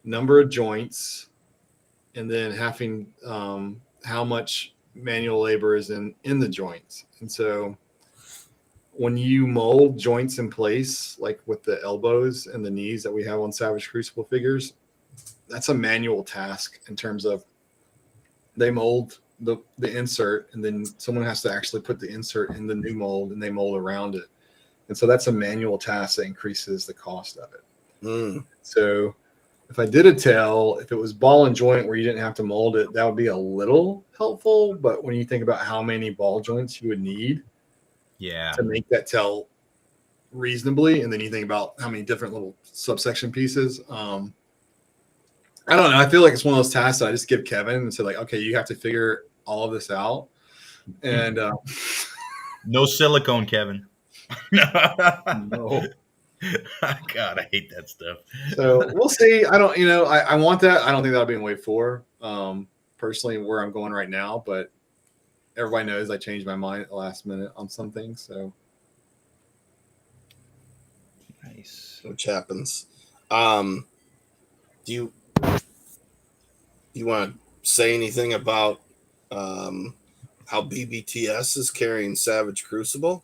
number of joints, and then having how much manual labor is in the joints. And so when you mold joints in place, like with the elbows and the knees that we have on Savage Crucible figures, that's a manual task in terms of they mold the insert, and then someone has to actually put the insert in the new mold, and they mold around it. And so that's a manual task that increases the cost of it. So if I did a tail, if it was ball and joint where you didn't have to mold it, that would be a little helpful. But when you think about how many ball joints you would need to make that tail reasonably, and then you think about how many different little subsection pieces, I don't know. I feel like it's one of those tasks that I just give Kevin and say, like, okay, you have to figure all of this out. And no silicone, Kevin. No. God, I hate that stuff. So we'll see. I don't, I want that. I don't think that'll be in wave 4. Personally, where I'm going right now, but everybody knows I changed my mind at the last minute on some things. So nice, which happens. Do you want to say anything about how BBTS is carrying Savage Crucible?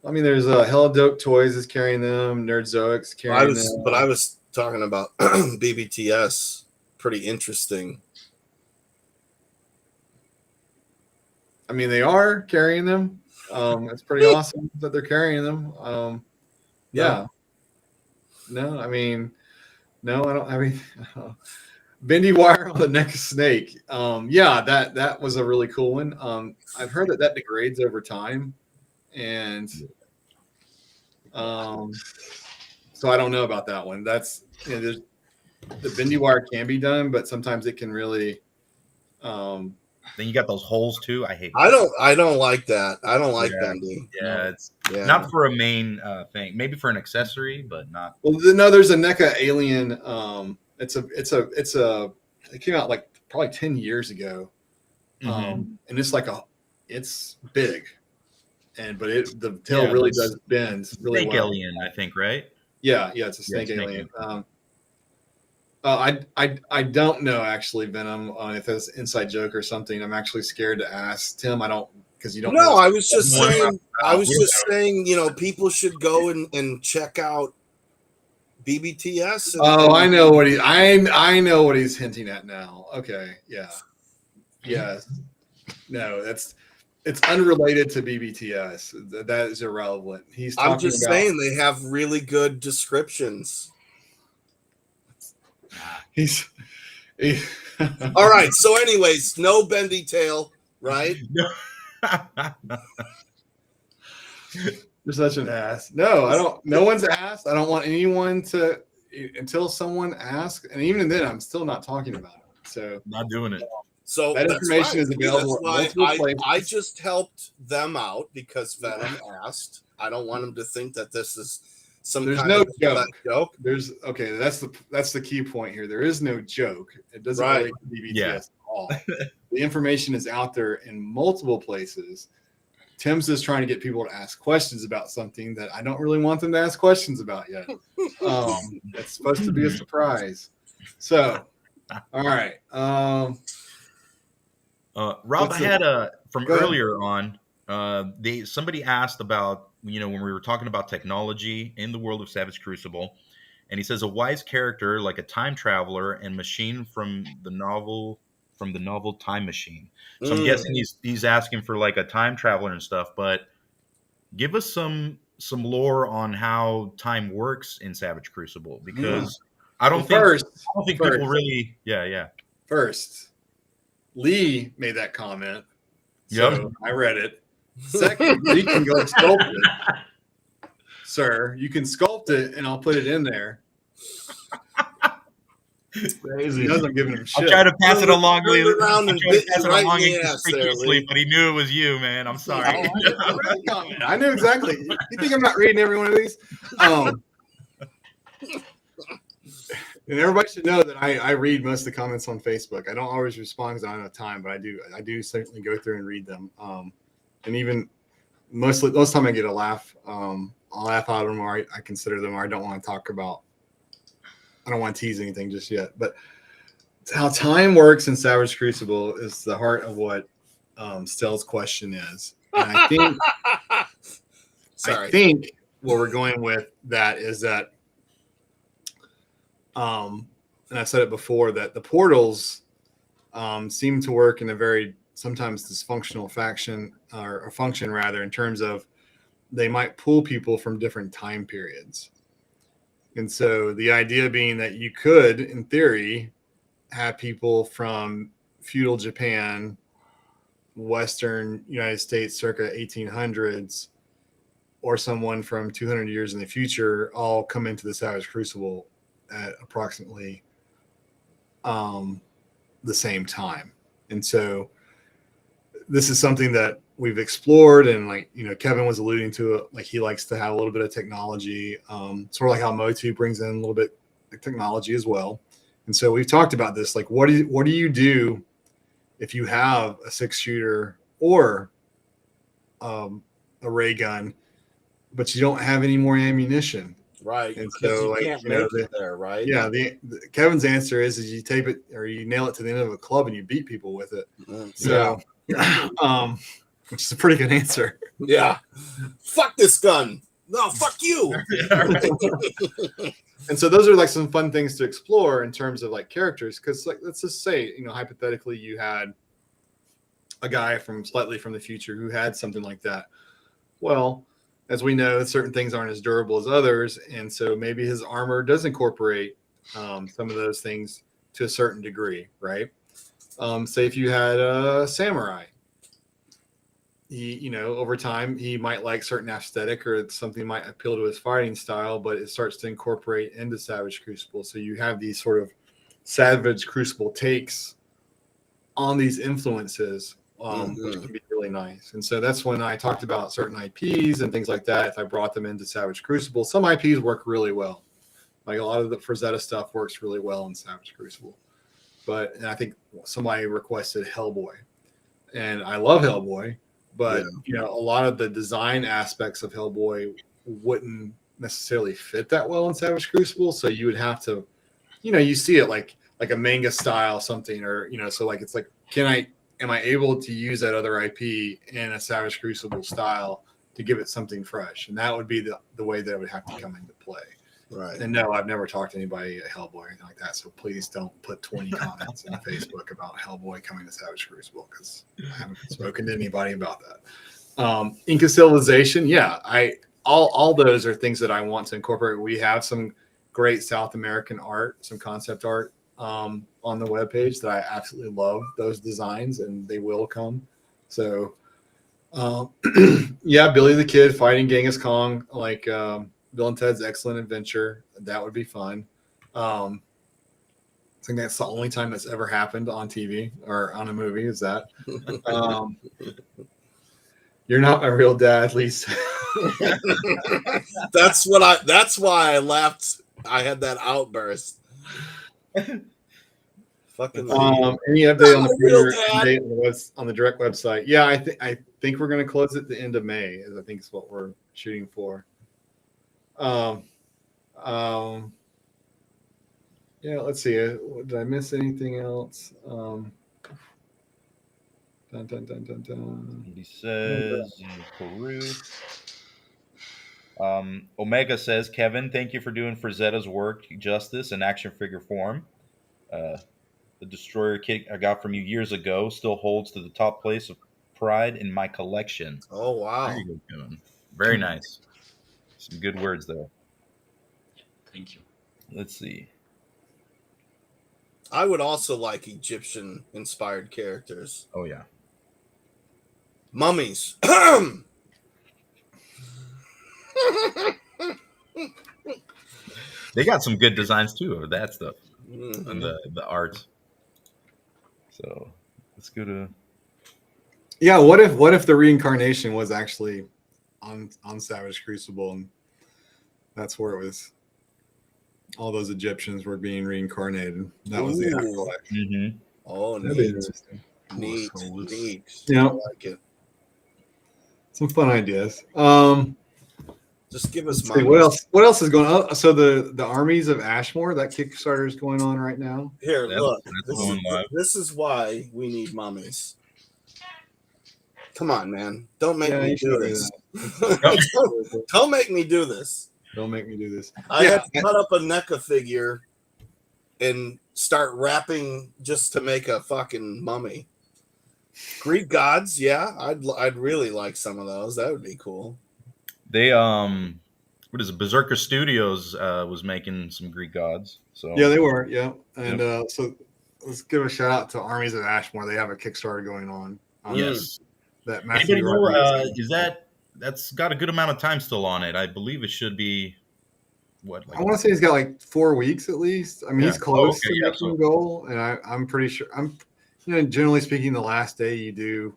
I mean, there's Hella Dope Toys is carrying them, Nerdzoic's carrying them. But I was talking about BBTS. Pretty interesting. I mean, they are carrying them. It's pretty awesome that they're carrying them. Yeah. No, I mean, no, I don't. I mean, bendy wire on the neck of snake. Yeah, that was a really cool one. I've heard that degrades over time, and so I don't know about that one. That's there's the bendy wire can be done, but sometimes it can really. Then you got those holes too. I hate. I don't like that. I don't like bendy. Yeah, it's not for a main thing. Maybe for an accessory, but not. Well, no, there's a NECA Alien. It came out like probably 10 years ago, and it's it's big, but the tail really does bend really snake well. Alien, I think, right? Yeah, it's a snake alien. I don't know actually, Venom, if that's an inside joke or something. I'm actually scared to ask Tim. I don't, because you don't. No, I was just saying. People should go and check out BBTS. I know what I know what he's hinting at now. Okay, yeah. No, it's unrelated to BBTS. That is irrelevant. I'm just saying they have really good descriptions. All right. So, anyways, no bendy tail, right? You're such an ass. No, I don't. No one's asked. I don't want anyone to until someone asks, and even then, I'm still not talking about it. So, not doing it. So that information is available. I just helped them out because Venom asked. I don't want them to think that this is There's no joke. That's the key point here. There is no joke. It doesn't relate to BBTS at all. The information is out there in multiple places. Tim's just trying to get people to ask questions about something that I don't really want them to ask questions about yet. It's supposed to be a surprise. So, all right. Rob, I had from earlier on. Somebody asked about when we were talking about technology in the world of Savage Crucible, and he says a wise character like a time traveler and machine from the novel Time Machine. So I'm guessing he's asking for like a time traveler and stuff, but give us some lore on how time works in Savage Crucible, because I don't think people really First, Lee made that comment, so Yep. I read it. Second, you can go sculpt it, sir. You can sculpt it, and I'll put it in there. It's crazy. He knows I'm giving him shit. I'm trying to pass it along, But he knew it was you, man. I'm sorry. I knew exactly. You think I'm not reading every one of these? And everybody should know that I read most of the comments on Facebook. I don't always respond because I don't have time, but I do certainly go through and read them. And even most time I get a laugh. I'll laugh out of them, or I consider them, or I don't want to talk about. I don't want to tease anything just yet. But how time works in Savage Crucible is the heart of what Stell's question is. And I think I think what we're going with that is that, and I've said it before, that the portals seem to work in a very sometimes dysfunctional function rather, in terms of they might pull people from different time periods. And so the idea being that you could, in theory, have people from feudal Japan, Western United States circa 1800s, or someone from 200 years in the future all come into the Savage Crucible at approximately the same time. And so this is something that we've explored, and Kevin was alluding to it, like he likes to have a little bit of technology, sort of like how Motu brings in a little bit of technology as well. And so we've talked about this, like what do you do if you have a 6-shooter or a ray gun, but you don't have any more ammunition? Right. And so, you can't make it there, right? Yeah. Kevin's answer is you tape it or you nail it to the end of a club and you beat people with it. So, which is a pretty good answer. Yeah. Fuck this gun. No, fuck you. And so those are like some fun things to explore in terms of like characters. Because let's just say, hypothetically, you had a guy slightly from the future who had something like that. Well, as we know, certain things aren't as durable as others, and so maybe his armor does incorporate some of those things to a certain degree, right? Say if you had a samurai, he, over time he might like certain aesthetic or something might appeal to his fighting style, but it starts to incorporate into Savage Crucible. So you have these sort of Savage Crucible takes on these influences. Which can be really nice. And so that's when I talked about certain IPs and things like that. If I brought them into Savage Crucible, some IPs work really well. Like a lot of the Frazetta stuff works really well in Savage Crucible. And I think somebody requested Hellboy. And I love Hellboy, but a lot of the design aspects of Hellboy wouldn't necessarily fit that well in Savage Crucible. So you would have to, you see it like a manga style something, or so like it's like, am I able to use that other IP in a Savage Crucible style to give it something fresh? And that would be the way that it would have to come into play. Right. And no, I've never talked to anybody at Hellboy or anything like that. So please don't put 20 comments in Facebook about Hellboy coming to Savage Crucible, because I haven't spoken to anybody about that. Inca Civilization, all those are things that I want to incorporate. We have some great South American art, some concept art on the webpage that I absolutely love those designs, and they will come. So Billy the Kid fighting Genghis Khan, like Bill and Ted's Excellent Adventure, that would be fun. I think that's the only time that's ever happened on TV or on a movie, is that. You're not my real dad, Lisa. That's why I laughed. I had that outburst. Fucking any update on the direct website? Yeah, I think we're going to close at the end of May, I think is what we're shooting for. Let's see. Did I miss anything else? He says Peru. Omega says, Kevin, thank you for doing Frazetta's work justice in action figure form. Uh, the Destroyer kit I got from you years ago still holds to the top place of pride in my collection. Oh wow. There you go, Kevin. Very nice. Some good words there. Thank you. Let's see. I would also like Egyptian inspired characters. Oh yeah. Mummies. They got some good designs too of that stuff Mhm. and the art. So let's go to Yeah, what if the reincarnation was actually on Savage Crucible, and that's where it was. All those Egyptians were being reincarnated. That was the Ooh. afterlife. Mm-hmm. Oh, That'd be neat. interesting. Neat. Souls. Neat. Yeah. I like it. Some fun ideas. Just give us Let's see, mummies. what else is going on? So the armies of Ashmore, that Kickstarter is going on right now. Here, That's- look. that's going live. This is why we need mummies. Come on, man. Don't make Yeah, me you do should do this. Don't make me do this. Don't make me do this. I Yeah. had to cut up a NECA figure and start wrapping just to make a fucking mummy. Greek gods, yeah, I'd really like some of those. That would be cool. They what is it? Berserker Studios was making some Greek gods. So Yeah, they were. Yeah, and so let's give a shout out to Armies of Ashmore. They have a Kickstarter going on. yes. That Anybody Matthew know? Rodriguez- That's got a good amount of time still on it. I believe it should be what? Like, I want to say he's got like 4 weeks at least. I mean, Yeah. he's close Okay, to yeah, making so- the goal, and I'm pretty sure. Generally speaking, the last day you do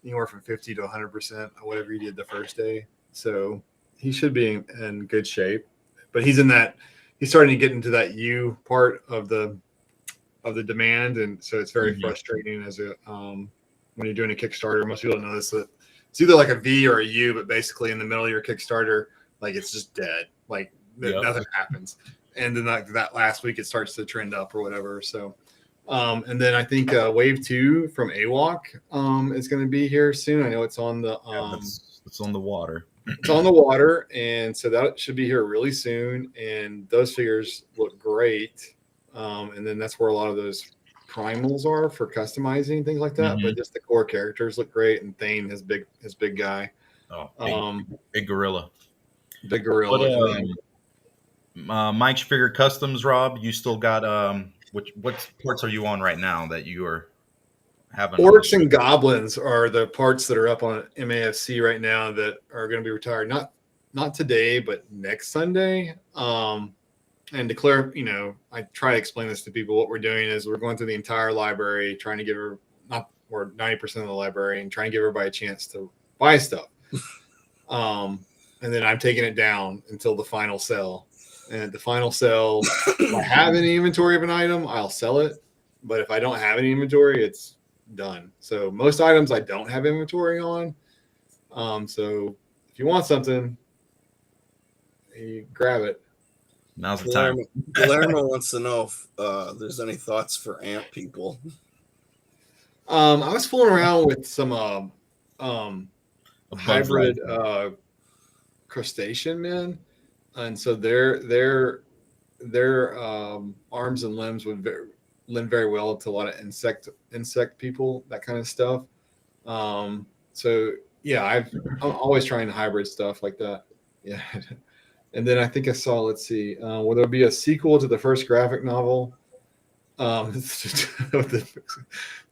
anywhere from 50 to 100% of whatever you did the first day. So he should be in good shape. But he's in that. He's starting to get into that U part of the demand, and so it's very Mhm. frustrating as a when you're doing a Kickstarter. Most people don't know this, that it's either like a V or a U, but basically in the middle of your Kickstarter, like it's just dead. Like Yep. nothing happens. And then like that last week it starts to trend up or whatever. So and then I think Wave 2 from AWOC is going to be here soon. I know it's on the it's on the water. it's on the water, and so that should be here really soon. And those figures look great. And then that's where a lot of those primals are for customizing things like that. Mhm. But just the core characters look great, and Thane, his big guy, Oh, big gorilla. big gorilla. But, Mike's Figure Customs, Rob, you still got what parts are you on right now that you are having? Orcs and goblins are the parts that are up on MAFC right now that are going to be retired. Not today, but next Sunday. And declare, I try to explain this to people. What we're doing is we're going through the entire library, trying to give her or 90% of the library, and trying to give everybody a chance to buy stuff. And then I'm taking it down until the final sell. And at the final sell, if I have any inventory of an item, I'll sell it. But if I don't have any inventory, it's done. So most items I don't have inventory on. So if you want something, you grab it. Now's the time. Guillermo wants to know if there's any thoughts for ant people. I was fooling around with some hybrid crustacean men, and so their arms and limbs would lend very well to a lot of insect people, that kind of stuff. So yeah, I'm always trying to hybrid stuff like that. Yeah. And then I think I saw, let's see, will there be a sequel to the first graphic novel? The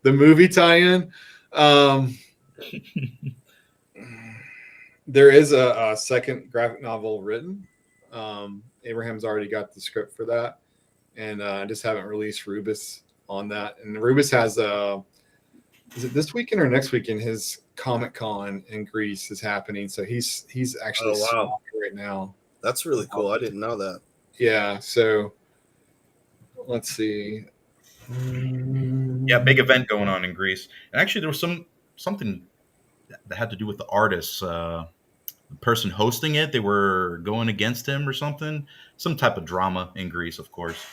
movie tie-in. There is a second graphic novel written. Abraham's already got the script for that. And I just haven't released Rubus on that. And Rubus has, is it this weekend or next weekend? His Comic-Con in Greece is happening. So he's actually right now. That's really cool. I didn't know that. Yeah. So let's see. Yeah, big event going on in Greece. And actually, there was something that had to do with the artists. The person hosting it, they were going against him or something. Some type of drama in Greece, of course.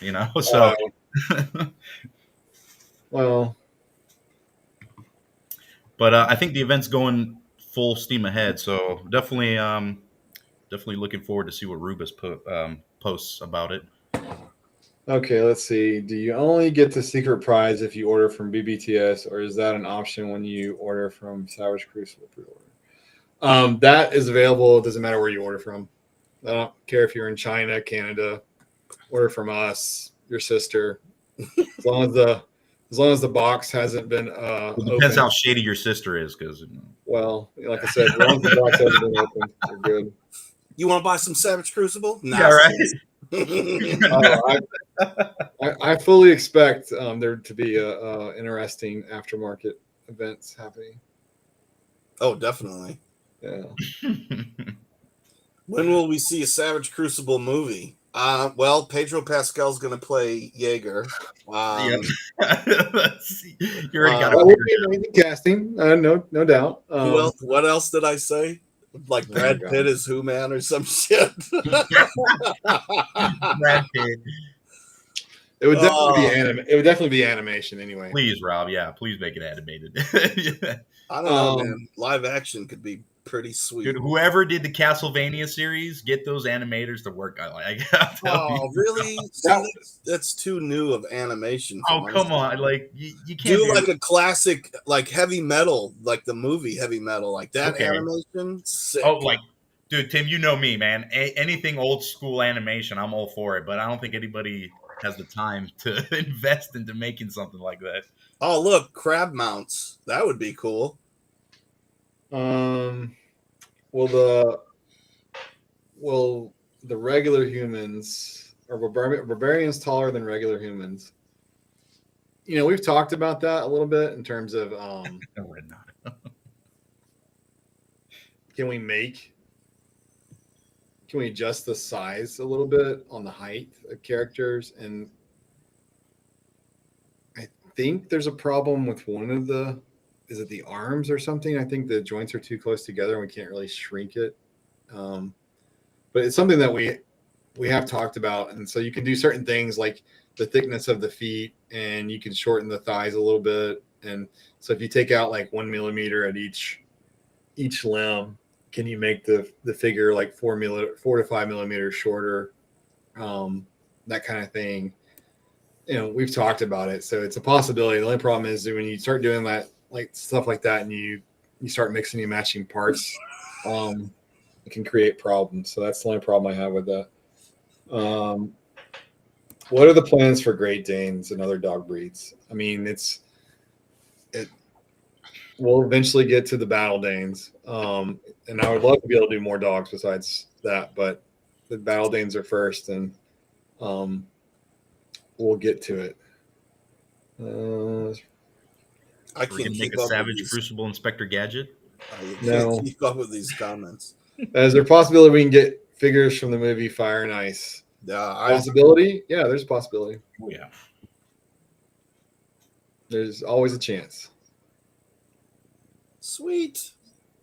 So. Well. But I think the event's going full steam ahead. So definitely definitely looking forward to see what Rubus posts about it. Okay, let's see. Do you only get the secret prize if you order from BBTS, or is that an option when you order from Savage Crucible pre-order? That is available. It doesn't matter where you order from. I don't care if you're in China, Canada. Order from us, your sister. As long as the box hasn't been It depends opened. how shady your sister is, because Well, like I said, as long as the box hasn't been opened, you're good. You want to buy some Savage Crucible? Nah, yeah, right. I fully expect there to be interesting aftermarket events happening. Oh, definitely. Yeah. When will we see a Savage Crucible movie? Well, Pedro Pascal's going to play Jaeger. You already got That it. would be amazing casting. No doubt. Who else? What else did I say? Like Brad Pitt is Who Man or some shit. Brad Pitt. It would definitely be animation anyway. Please, Rob. Yeah, please make it animated. I don't know, man. Live action could be pretty sweet. Dude, whoever did the Castlevania series, get those animators to work. Oh, really? That's too new of animation. Oh, come on! Like you can't do like a classic, like Heavy Metal, like the movie Heavy Metal, like that animation. Sick. Oh, like, dude, Tim, you know me, man. Anything old school animation, I'm all for it. But I don't think anybody has the time to invest into making something like that. Oh, look, crab mounts. That would be cool. Will the regular humans or barbarians taller than regular humans? You know, we've talked about that a little bit in terms of No, we're not. can we adjust the size a little bit on the height of characters? And I think there's a problem with one of the, is it the arms or something? I think the joints are too close together and we can't really shrink it. But it's something that we have talked about. And so you can do certain things like the thickness of the feet, and you can shorten the thighs a little bit. And so if you take out like 1 millimeter at each limb, can you make the figure like 4 to 5 millimeters shorter? That kind of thing. You know, we've talked about it. So it's a possibility. The only problem is that when you start doing that, like stuff like that, and you start mixing and matching parts, it can create problems. So that's the only problem I have with that. What are the plans for Great Danes and other dog breeds? I mean, we'll eventually get to the Battle Danes. And I would love to be able to do more dogs besides that, but the Battle Danes are first, and we'll get to it. I can't make a Savage Crucible Inspector Gadget. No. Keep up with these comments. Is there a possibility we can get figures from the movie Fire and Ice? Possibility? Yeah, there's a possibility. Oh, yeah. There's always a chance. Sweet.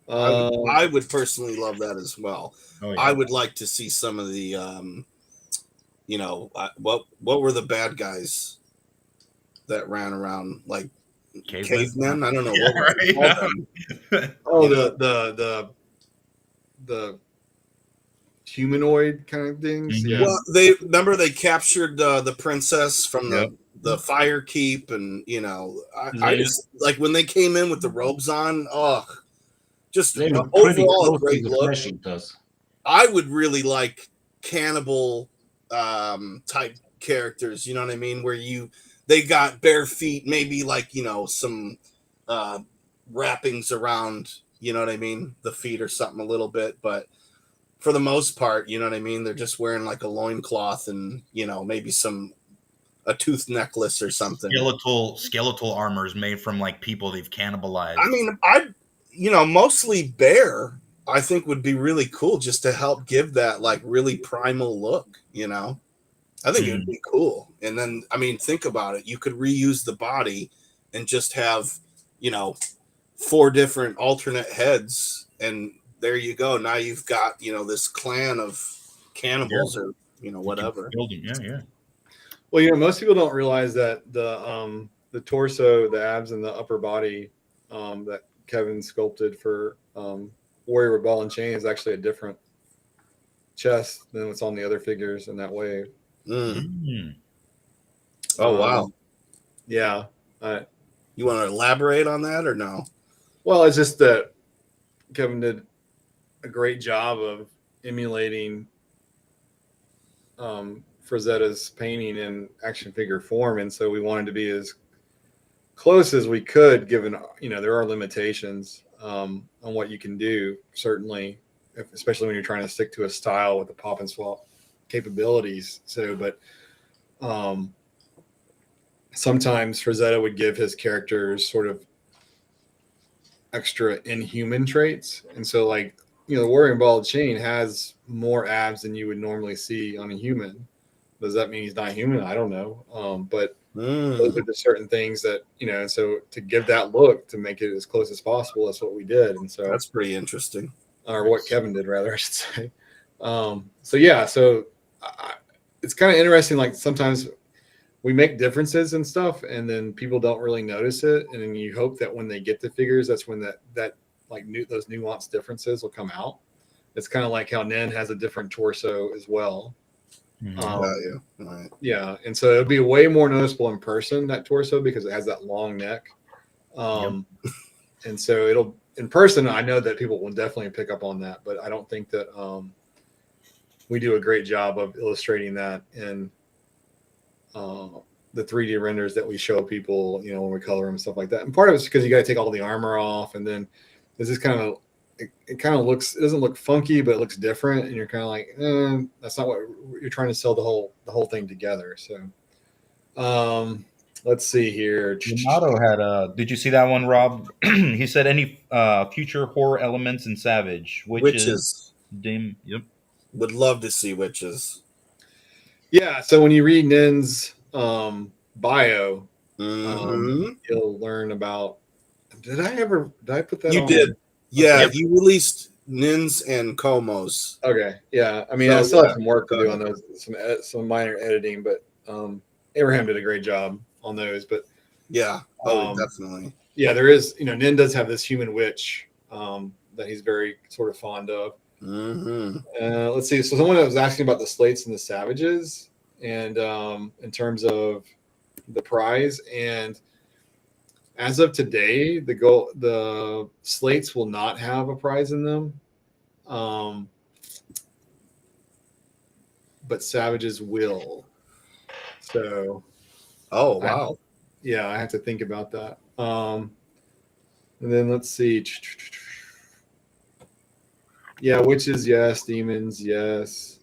I would personally love that as well. Oh, yeah. I would like to see some of the, what were the bad guys that ran around like cavemen? I don't know. The humanoid kind of things. Mm-hmm. Yeah. Well, they captured the princess from the fire keep, and I just like when they came in with the robes on. Oh, just overall a great look. I would really like cannibal type characters. You know what I mean? Where they got bare feet, maybe like some wrappings around. You know what I mean? The feet or something a little bit, but for the most part, you know what I mean? They're just wearing like a loincloth and, maybe a tooth necklace or something. Skeletal armor is made from like people they've cannibalized. I mean, mostly bear, I think would be really cool just to help give that like really primal look, I think it would be cool. And then, I mean, think about it. You could reuse the body and just have, 4 different alternate heads, and there you go. Now you've got, this clan of cannibals or, whatever. Yeah. Well, most people don't realize that the torso, the abs, and the upper body that Kevin sculpted for Warrior with Ball and Chain is actually a different chest than what's on the other figures in that way. Mm. Oh wow! Yeah. You want to elaborate on that or no? Well, it's just that Kevin did a great job of emulating Frazetta's painting in action figure form, and so we wanted to be as close as we could, given there are limitations on what you can do. Certainly, especially when you're trying to stick to a style with the pop and swap capabilities. So, but sometimes Frazetta would give his characters sort of extra inhuman traits, and so like the Warrior Ball Chain has more abs than you would normally see on a human. Does that mean he's not human? I don't know. But those are the certain things that so to give that look, to make it as close as possible, that's what we did. And so that's pretty interesting, or what Kevin did, rather, I should say. So yeah, so it's kind of interesting. Like sometimes we make differences and stuff, and then people don't really notice it, and then you hope that when they get the figures, that's when that like those nuanced differences will come out. It's kind of like how Nen has a different torso as well. Right. Yeah, and so it'll be way more noticeable in person, that torso, because it has that long neck. And so it'll in person. I know that people will definitely pick up on that, but I don't think that we do a great job of illustrating that in the 3D renders that we show people, when we color them and stuff like that. And part of it's because you got to take all the armor off, and then this is kind of it kind of looks, it doesn't look funky, but it looks different, and you're kind of like, that's not what you're trying to sell the whole thing together. So let's see here. Renato had did you see that one, Rob? He said any future horror elements in Savage. Witches. Dim. Yep. Would love to see witches. Yeah, so when you read Nin's bio, you'll learn about. Did I put that? You on? did. Yeah, Yep. you released Nins and Komos. Okay, yeah. I mean, I still have some work to do on those, some minor editing, but Abraham did a great job on those. But yeah, definitely. Yeah, there is. Nin does have this human witch that he's very sort of fond of. Let's see. So someone was asking about the slates and the savages, and in terms of the prize, and as of today, the slates will not have a prize in them, but savages will. So, oh wow, I have to think about that. And then let's see. Yeah, witches, yes. Demons, yes.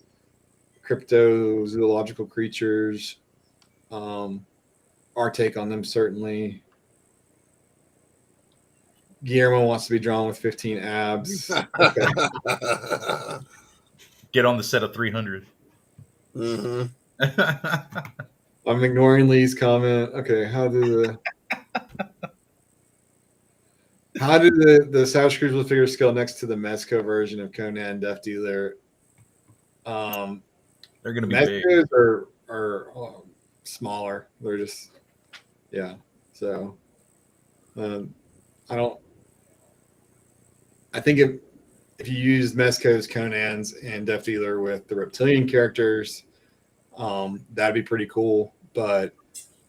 Cryptozoological creatures. Our take on them, certainly. Guillermo wants to be drawn with 15 abs. Okay. Get on the set of 300. Mm-hmm. I'm ignoring Lee's comment. Okay, how do the Savage Crucible figure scale next to the Mezco version of Conan Death Dealer? They're going to be Mezcos big. are smaller. They're just So I think if you use Mezco's, Conan's, and Death Dealer with the reptilian characters, that'd be pretty cool. But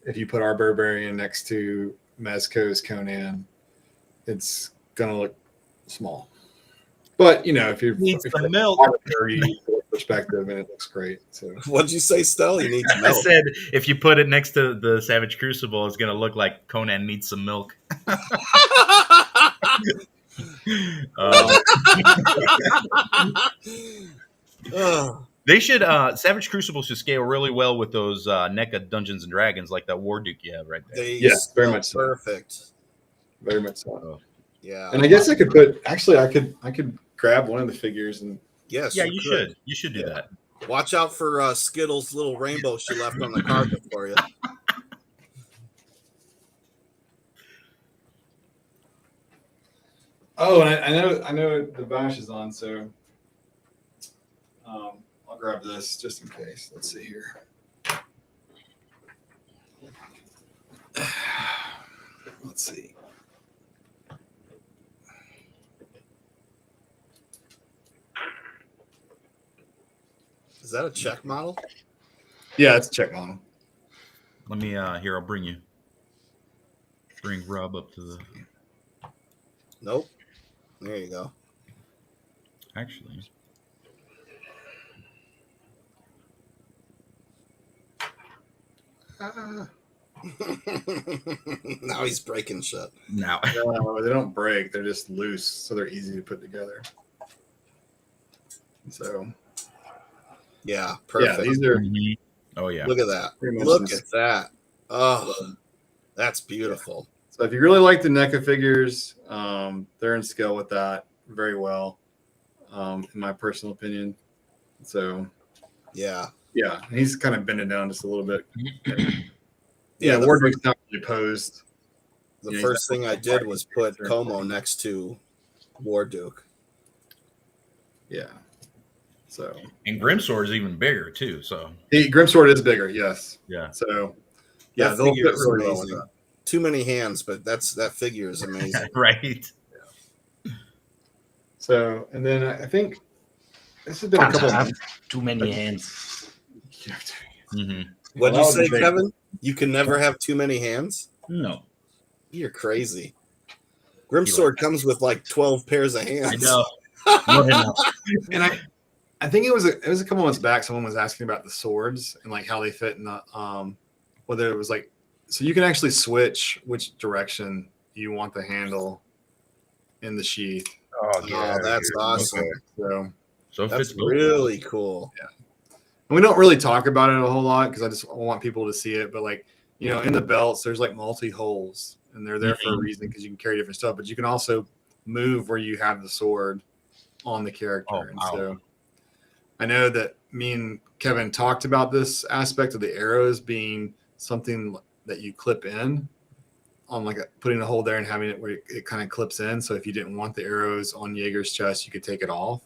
if you put our Barbarian next to Mezco's Conan, it's gonna look small. But if you're some milk, perspective, and it looks great. So what'd you say, Stell? You need milk. I said if you put it next to the Savage Crucible, it's gonna look like Conan needs some milk. They should Savage Crucible should scale really well with those NECA Dungeons and Dragons, like that War Duke you have right there. Yes, very much so. Perfect. Very much so. Yeah. And I guess I could I could grab one of the figures and yes. Yeah, you should. You should do that. Watch out for Skittles' little rainbow she left on the carpet for you. Oh, and I know the bash is on, so I'll grab this just in case. Let's see here. Let's see. Is that a Czech model? Yeah, it's a Czech model. Let me here. I'll bring Rob up to the. Nope. There you go. Actually, Now he's breaking shit. now No, they don't break. They're just loose, so they're easy to put together. So, Yeah, perfect. yeah, these are oh yeah. Look at that. pretty much Look this. at that. Oh, that's beautiful. So if you really like the NECA figures, they're in scale with that very well, in my personal opinion. So Yeah. yeah, he's kind of bending down just a little bit. Yeah, the Wardrobe's not really posed. The Yeah, first he's thing I did was put Como next to Warduke. Yeah. So And Grimsword is even bigger too. So the Grimsword is bigger, yes. yeah. So yeah, That they'll figure fit is really well with amazing. that. Too many hands, but that figure is amazing. Right. So and then I think this has been a Can't couple have months. too many hands. Mm-hmm. What'd Well, you that was say, big. Kevin? You can never have too many hands? No. You're crazy. Grimsword comes with like 12 pairs of hands. I know. Not enough. And I think it was a couple months back. Someone was asking about the swords and like how they fit in the whether it was like so you can actually switch which direction you want the handle in the sheath. Oh, that's awesome. So it That's fits both. really cool. And we don't really talk about it a whole lot because I just want people to see it. But like in the belts, there's like multi holes, and they're there for a reason because you can carry different stuff. But you can also move where you have the sword on the character. Oh, And wow. so I know that me and Kevin talked about this aspect of the arrows being something that you clip in on like putting a hole there and having it where it kind of clips in. So if you didn't want the arrows on Jaeger's chest, you could take it off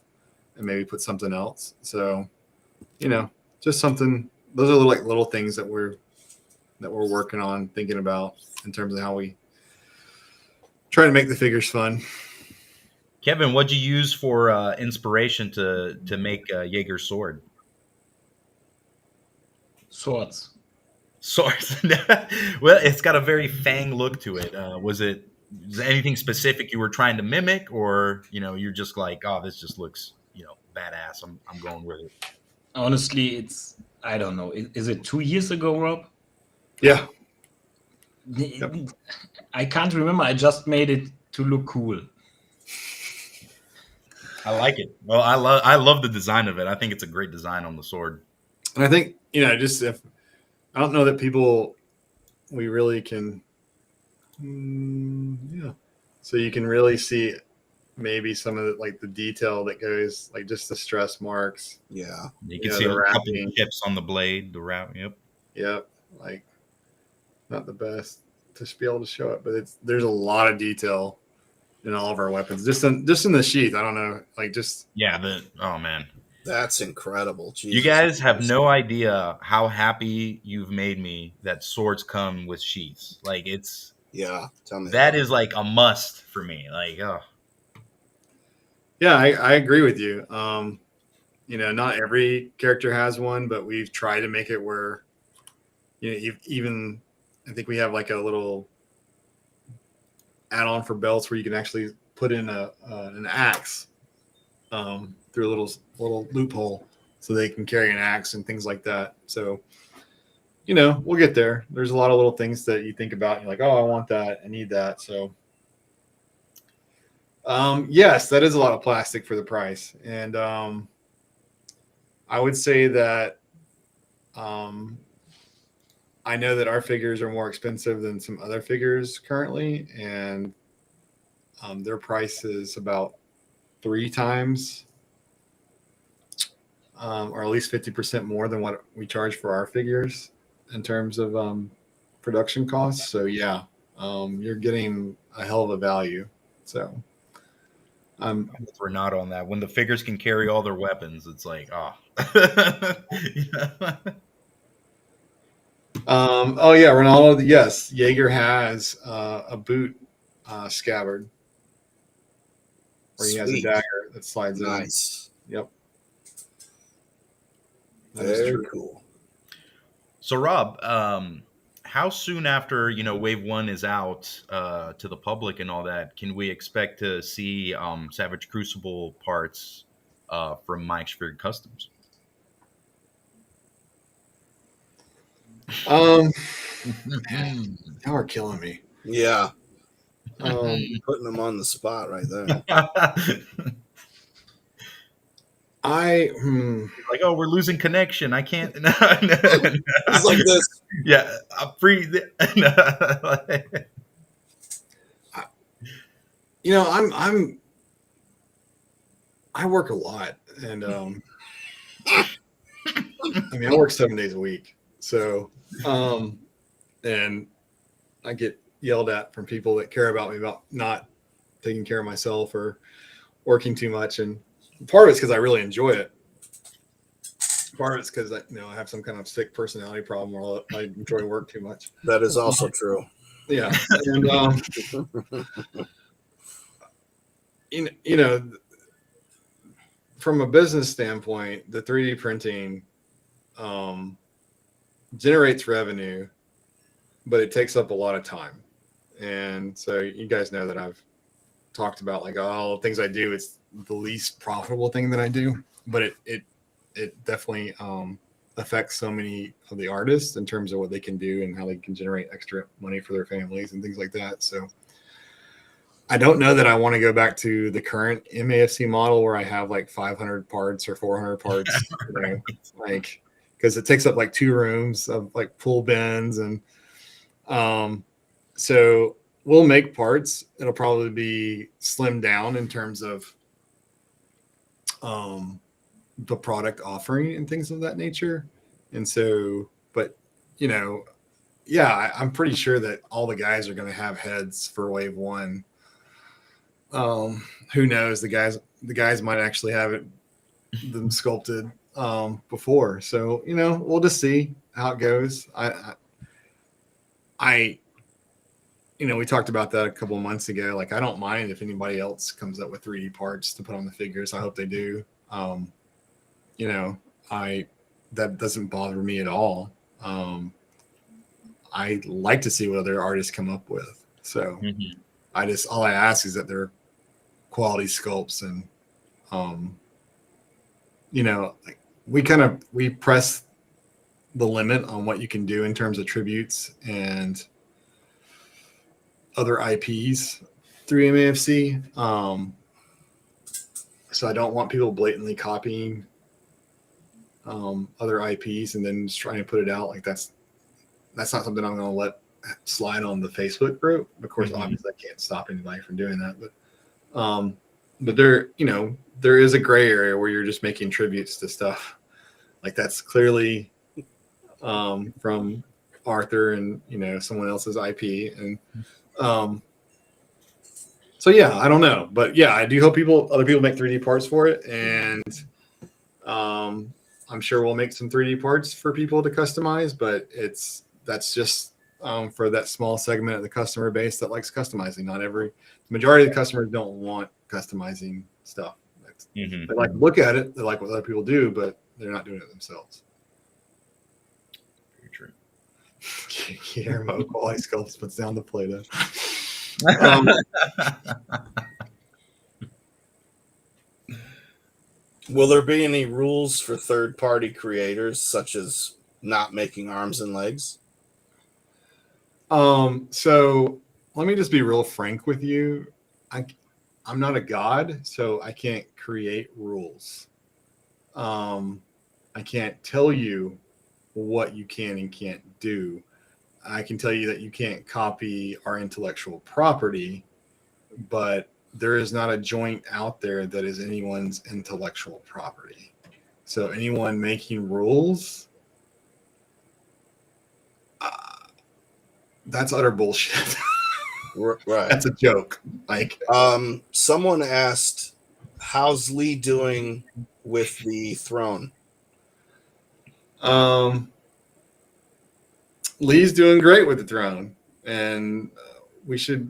and maybe put something else. So, just something, those are like little things that we're working on, thinking about in terms of how we try to make the figures fun. Kevin, what'd you use for inspiration to make Jaeger's sword? Swords. Swords. Well, it's got a very fang look to it. Was there anything specific you were trying to mimic, or you're just like, oh, this just looks badass. I'm going with it. Honestly, it's I don't know. Is it 2 years ago, Rob? Yeah. Yep. I can't remember. I just made it to look cool. I like it. Well, I love the design of it. I think it's a great design on the sword. And I think, just if I don't know that we really can, yeah. So you can really see maybe some of the detail that goes, like just the stress marks. Yeah. You can see a couple of chips on the blade, the wrap. Yep. Yep. Like not the best to be able to show it, but there's a lot of detail in all of our weapons. Just in the sheath. I don't know. Oh man. That's incredible. Jesus. You guys have no idea how happy you've made me that swords come with sheaths. Like tell me that is like a must for me. Like, oh. Yeah, I agree with you. Not every character has one, but we've tried to make it where, even I think we have like a little add-on for belts where you can actually put in an axe through a little loophole, so they can carry an axe and things like that. So, we'll get there. There's a lot of little things that you think about. And you're like, oh, I want that. I need that. So. Yes, that is a lot of plastic for the price. And I would say that I know that our figures are more expensive than some other figures currently, and their price is about 3 times or at least 50% more than what we charge for our figures in terms of production costs. So yeah, you're getting a hell of a value. So I'm with Renato on that. When the figures can carry all their weapons, it's like, oh. Oh yeah, Ronaldo. Yes, Jaeger has a boot scabbard where he has a dagger that slides in. Nice. Yep. That is Very true. cool. So, Rob, how soon after Wave One is out to the public and all that, can we expect to see Savage Crucible parts from Mike Sphere Customs? Y'all are killing me. Yeah, Um, putting them on the spot right there. Like, oh, we're losing connection. I can't. It's like this. Yeah, I'm free. I work a lot, and I mean, I work 7 days a week. So, and I get yelled at from people that care about me about not taking care of myself or working too much. And part of it's because I really enjoy it. Part of it's because I have some kind of sick personality problem where I enjoy work too much. That is also true. Yeah, and from a business standpoint, the 3D printing generates revenue, but it takes up a lot of time. And so you guys know that I've talked about like all the things I do. It's the least profitable thing that I do, but it definitely affects so many of the artists in terms of what they can do and how they can generate extra money for their families and things like that. So I don't know that I want to go back to the current MAFC model where I have like 500 parts or 400 parts, like because it takes up like 2 rooms of like pool bins. And so we'll make parts. It'll probably be slimmed down in terms of the product offering and things of that nature. And so, but yeah, I'm pretty sure that all the guys are going to have heads for Wave One. Who knows? The guys might actually have them sculpted before. So we'll just see how it goes. I we talked about that a couple of months ago. Like, I don't mind if anybody else comes up with 3D parts to put on the figures. I hope they do. That doesn't bother me at all. I like to see what other artists come up with. So all I ask is that they're quality sculpts, and like we press the limit on what you can do in terms of tributes and other IPs through MAFC. So I don't want people blatantly copying other IPs and then just trying to put it out. Like that's not something I'm going to let slide on the Facebook group. Of course, obviously I can't stop anybody from doing that, but there is a gray area where you're just making tributes to stuff. Like that's clearly from Arthur and someone else's IP. And so yeah, I don't know, but yeah, I do hope other people make 3D parts for it, and I'm sure we'll make some 3D parts for people to customize, but that's just for that small segment of the customer base that likes customizing. The majority of the customers don't want customizing stuff. They like to look at it, they like what other people do, but they're not doing it themselves. Very true. Guillermo Quality Sculpts puts down the Play-Doh. Will there be any rules for third-party creators, such as not making arms and legs? So let me just be real frank with you. I'm not a god, so I can't create rules. I can't tell you what you can and can't do. I can tell you that you can't copy our intellectual property, but there is not a joint out there that is anyone's intellectual property. So anyone making rules, that's utter bullshit. Right. That's a joke. Like, someone asked, how's Lee doing with the throne? Lee's doing great with the throne, and we should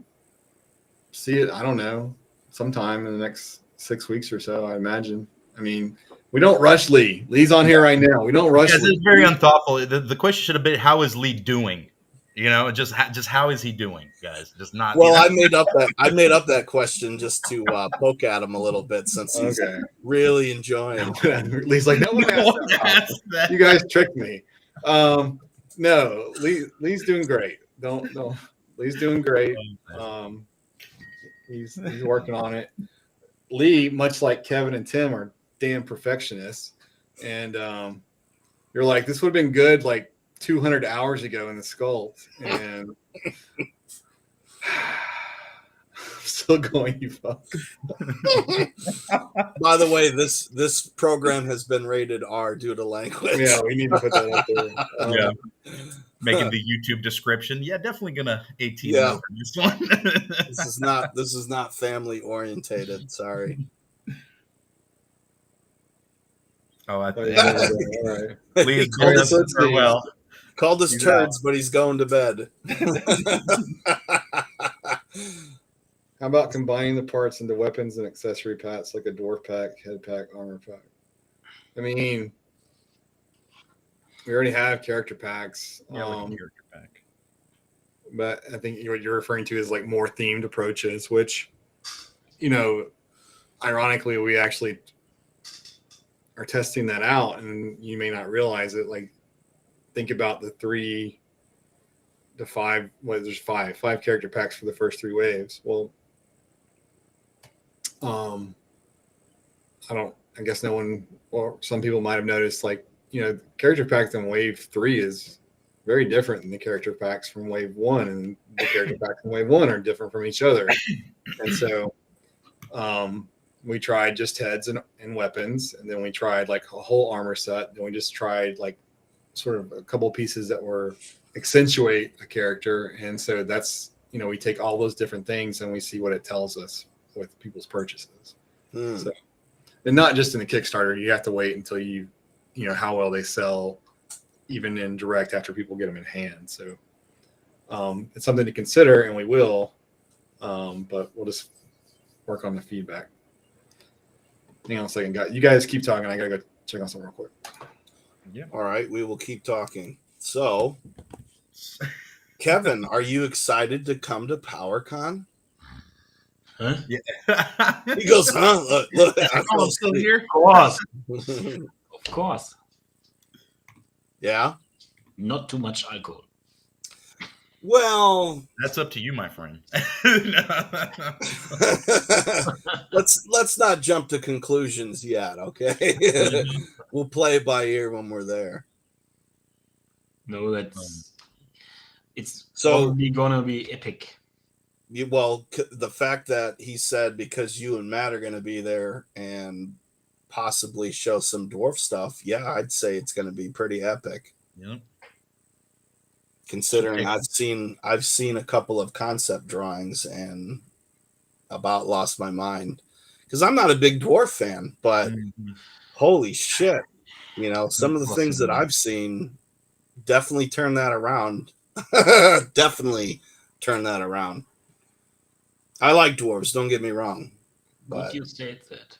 see it, I don't know, sometime in the next 6 weeks or so, I imagine. I mean, We don't rush Lee. Lee's on here right now. We don't rush Guys, Lee. it's very unthoughtful. The question should have been, how is Lee doing? You know, just how is he doing, guys? Just not. Well, you know? I made up that question just to poke at him a little bit since he's really enjoying. Lee's like, no one asked that. You guys tricked me. No, Lee's doing great. Don't. Lee's doing great. He's working on it. Lee, much like Kevin and Tim, are damn perfectionists, and you're like, this would have been good like 200 hours ago in the sculpt, and I'm still going, you fuck. By the way, this program has been rated R due to language. Yeah, we need to put that out there. Making the YouTube description. Yeah, definitely gonna 18 Yeah. for this one. This is not family orientated. Sorry. Oh, I think All right. Lee is farewell. Called us turds, but he's going to bed. How about combining the parts into weapons and accessory packs like a dwarf pack, head pack, armor pack? I mean, we already have character packs. Yeah, like a character pack. But I think what you're referring to is like more themed approaches, which, you know, ironically, we actually are testing that out, and you may not realize it. Like, think about the 3 to 5. Well, there's five character packs for the first 3 waves. Well, I guess no one, or some people might have noticed, like, you know, character packs in wave 3 is very different than the character packs from wave 1, and the character packs from wave 1 are different from each other. And so we tried just heads and weapons, and then we tried like a whole armor set. Then we just tried like sort of a couple pieces that were accentuate a character. And so that's, you know, we take all those different things and we see what it tells us with people's purchases. So, and not just in the Kickstarter, you have to wait until you know how well they sell even in direct after people get them in hand. So it's something to consider, and we will, but we'll just work on the feedback. Hang on a second, guys. You guys keep talking. I gotta go check on something real quick. Yeah. All right, we will keep talking. So, Kevin, are you excited to come to Powercon? Huh? Yeah. He goes, huh? Look, I'm still here. Of course. Of course. Yeah. Not too much alcohol. Well, That's up to you, my friend. let's not jump to conclusions yet, okay? We'll play it by ear when we're there. No, it's So- probably gonna be epic. Well, the fact that he said because you and Matt are going to be there and possibly show some dwarf stuff, yeah, I'd say it's going to be pretty epic. Yep. Considering I've seen a couple of concept drawings and about lost my mind because I'm not a big dwarf fan, but holy shit, you know, some of the things that I've seen definitely turn that around. Definitely turn that around. I like dwarves, don't get me wrong. But But you said that.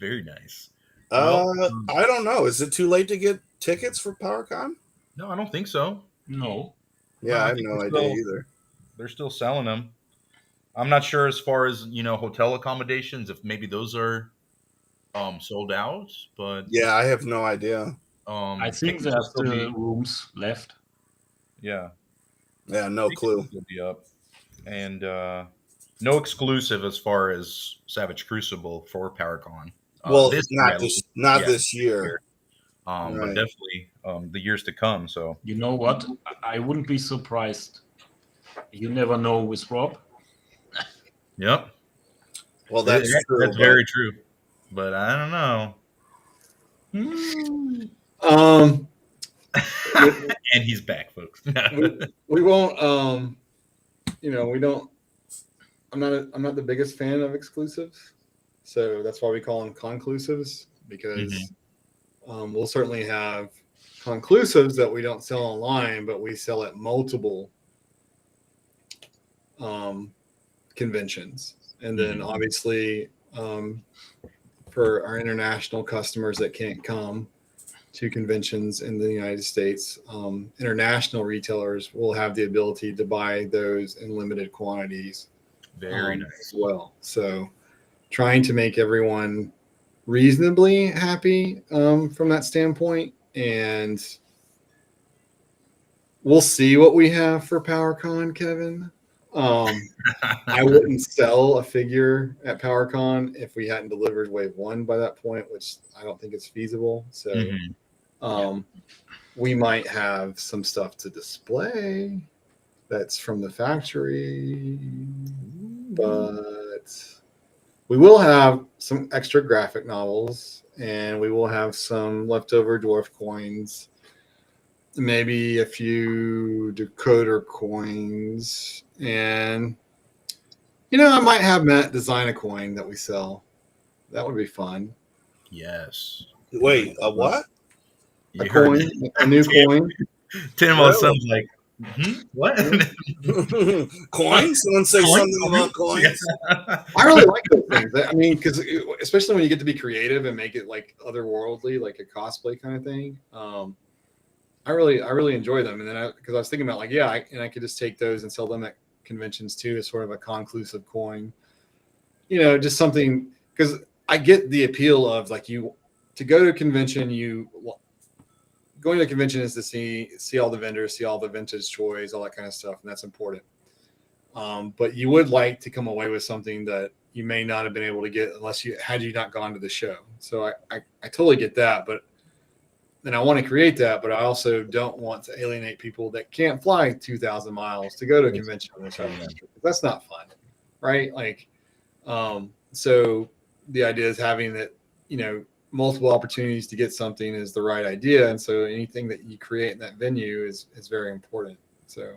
Very nice. I don't know. Is it too late to get tickets for Powercon? No, I don't think so. No. Yeah, I I have think no we're idea still- either. They're still selling them. I'm not sure as far as, you know, hotel accommodations, if maybe those are sold out, but Yeah, I have no idea. I think tickets will there's still still be, rooms left. yeah, Yeah, no tickets clue. will still be up. And no exclusive as far as Savage Crucible for Powercon. Well, this not year, this, not yeah, this year. but Right. definitely the years to come. So You know what? I wouldn't be surprised. You never know with Rob. yep, Well, that's true. That's but- very true. But I don't know. And he's back, folks. We won't. You know, we don't. I'm not the biggest fan of exclusives, so that's why we call them conclusives, because we'll certainly have conclusives that we don't sell online, but we sell at multiple conventions. And then obviously for our international customers that can't come to conventions in the United States, international retailers will have the ability to buy those in limited quantities. Very nice. As well. So trying to make everyone reasonably happy from that standpoint. And we'll see what we have for PowerCon, Kevin. I wouldn't sell a figure at PowerCon if we hadn't delivered wave 1 by that point, which I don't think is feasible. So we might have some stuff to display that's from the factory, but we will have some extra graphic novels, and we will have some leftover dwarf coins, maybe a few decoder coins, and I might have Matt design a coin that we sell. That would be fun. Yes. Wait, a what? A coin, a new coin. Tim all sounds like, what? Coins? Someone say something about coins? I really like those things. I mean, because especially when you get to be creative and make it like otherworldly, like a cosplay kind of thing. I really enjoy them. And then because I was thinking about like, I could just take those and sell them at conventions too, as sort of a conclusive coin. Just something, because I get the appeal of like to go to a convention, going to a convention is to see all the vendors, see all the vintage toys, all that kind of stuff, and that's important. But you would like to come away with something that you may not have been able to get unless had you not gone to the show. So I totally get that, but then I want to create that, but I also don't want to alienate people that can't fly 2,000 miles to go to a convention. That's not fun, right? Like, so the idea is having that, multiple opportunities to get something is the right idea. And so anything that you create in that venue is very important. So,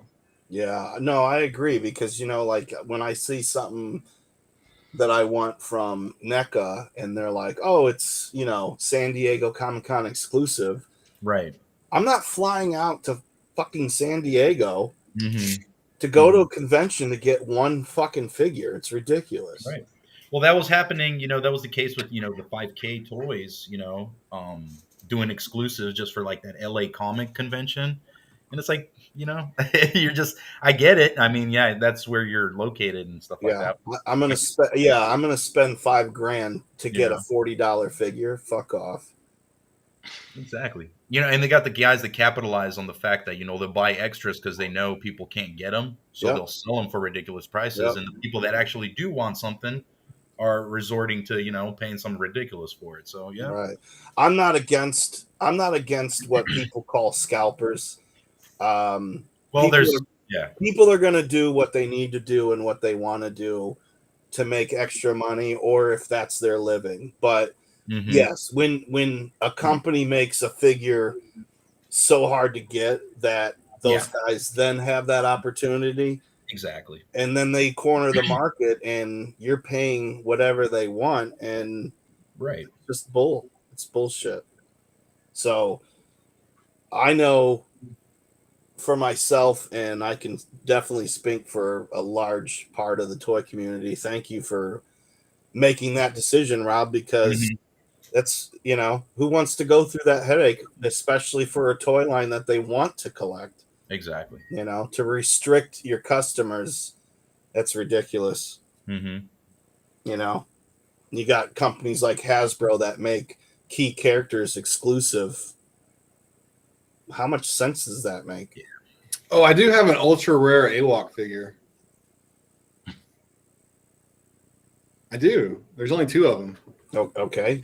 yeah, no, I agree, because, like when I see something that I want from NECA and they're like, oh, it's, San Diego Comic-Con exclusive. Right. I'm not flying out to fucking San Diego to go to a convention to get one fucking figure. It's ridiculous. Right. Well, that was happening, that was the case with, the 5K toys, doing exclusives just for like that LA comic convention. And it's like, you're just, I get it. I mean, yeah, that's where you're located and stuff like that. I'm going to spend $5,000 to get a $40 figure. Fuck off. Exactly. And they got the guys that capitalize on the fact that, they'll buy extras because they know people can't get them. So they'll sell them for ridiculous prices. And the people that actually do want something are resorting to, paying something ridiculous for it. So, yeah. Right. I'm not against what people call scalpers. Well, people are going to do what they need to do and what they want to do to make extra money, or if that's their living. But yes, when a company makes a figure so hard to get that those guys then have that opportunity. Exactly. And then they corner the market and you're paying whatever they want, and right. It's bullshit. So I know for myself, and I can definitely speak for a large part of the toy community. Thank you for making that decision, Rob, because that's, who wants to go through that headache, especially for a toy line that they want to collect. Exactly. To restrict your customers, that's ridiculous. You got companies like Hasbro that make key characters exclusive. How much sense does that make? Yeah. Oh, I do have an ultra rare AWOC figure. I do. There's only 2 of them. Oh, okay.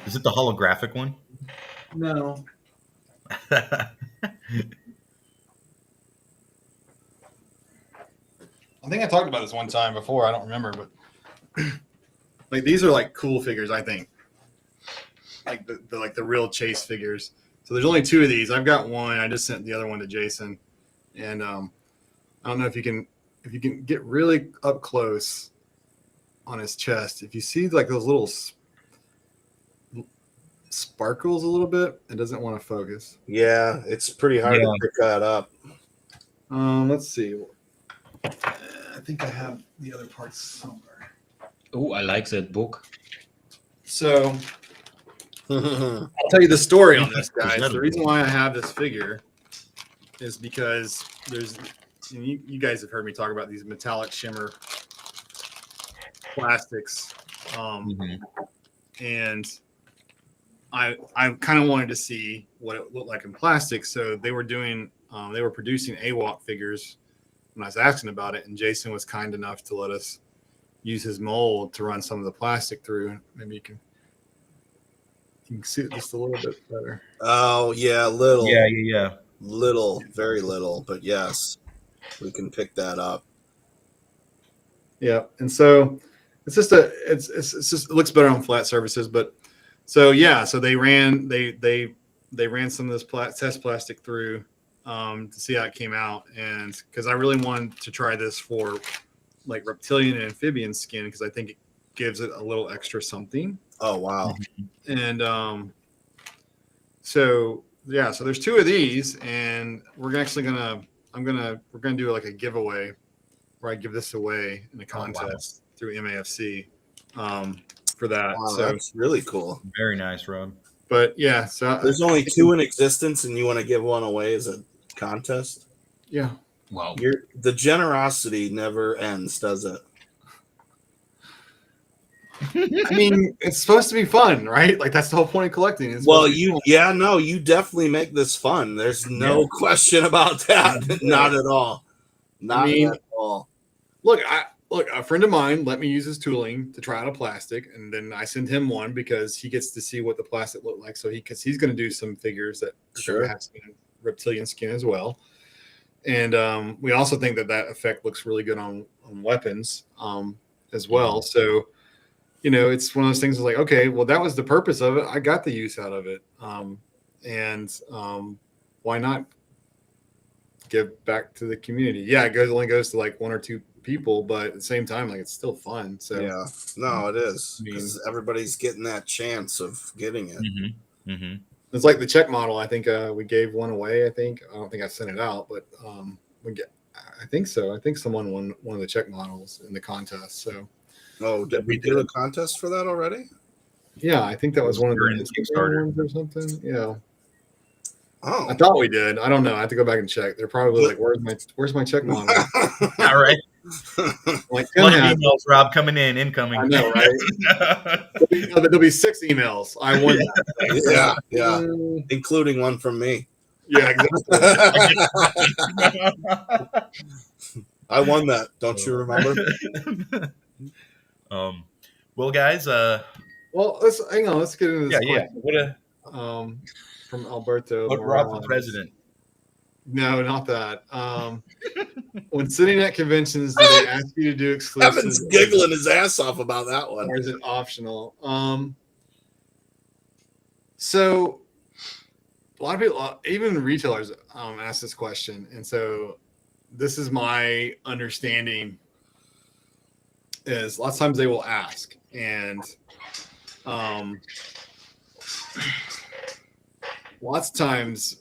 Is it the holographic one? No. I think I talked about this one time before. I don't remember, but like these are like cool figures, I think. Like the real chase figures. So there's only 2 of these. I've got one. I just sent the other one to Jason, and I don't know if you can get really up close on his chest. If you see like those little sparkles a little bit, it doesn't want to focus. Yeah, it's pretty hard to pick that up. Let's see. I think I have the other parts somewhere. Oh, I like that book. So I'll tell you the story on this, guys. The reason why I have this figure is because you guys have heard me talk about these metallic shimmer plastics, and I kind of wanted to see what it looked like in plastic. So they were producing AWOC figures when I was asking about it, and Jason was kind enough to let us use his mold to run some of the plastic through. Maybe you can see it just a little bit better. Oh yeah, little. Yeah. Little, very little, but yes, we can pick that up. Yeah, and so it's just it looks better on flat surfaces, but so they ran some of this test plastic through to see how it came out, and because I really wanted to try this for like reptilian and amphibian skin because I think it gives it a little extra something. Oh wow! And so there's 2 of these, and we're actually gonna do like a giveaway where I give this away in a contest through MAFC for that. Wow, so that's really cool. Very nice, Rob. But yeah, so there's only 2 in existence, and you want to give one away as a contest? Yeah. Wow. The generosity never ends, does it? I mean, it's supposed to be fun, right? Like that's the whole point of collecting. You definitely make this fun. There's no question about that. Not at all. Not at all. Look, a friend of mine let me use his tooling to try out a plastic, and then I send him one because he gets to see what the plastic looked like. So because he's going to do some figures that have reptilian skin as well, and we also think that effect looks really good on weapons as well. So. It's one of those things like, okay, well, that was the purpose of it. I got the use out of it. And why not give back to the community? Yeah, it only goes to like 1 or 2 people, but at the same time, like it's still fun. So yeah, no, it is because everybody's getting that chance of getting it. It's like the check model. I think we gave one away. I don't think I sent it out, but I think so. I think someone won one of the check models in the contest. So. Oh, did we do a contest for that already? Yeah, I think that was one of the Kickstarter ones or something. Yeah. Oh, I thought we did. I don't know. I have to go back and check. They're probably like, "Where's my check model?" All right. Like emails, Rob, incoming. I know, right? There'll be 6 emails. I won that. Yeah, including one from me. Yeah, exactly. I won that. Don't you remember? Well, guys. Let's hang on. Let's get into this. Yeah. What from Alberto. What Rob for president? No, not that. When sitting at conventions, do they ask you to do exclusives? Kevin's giggling his ass off about that one. Or is it optional? So a lot of people, even retailers, ask this question, and so this is my understanding. Is lots of times they will ask, and lots of times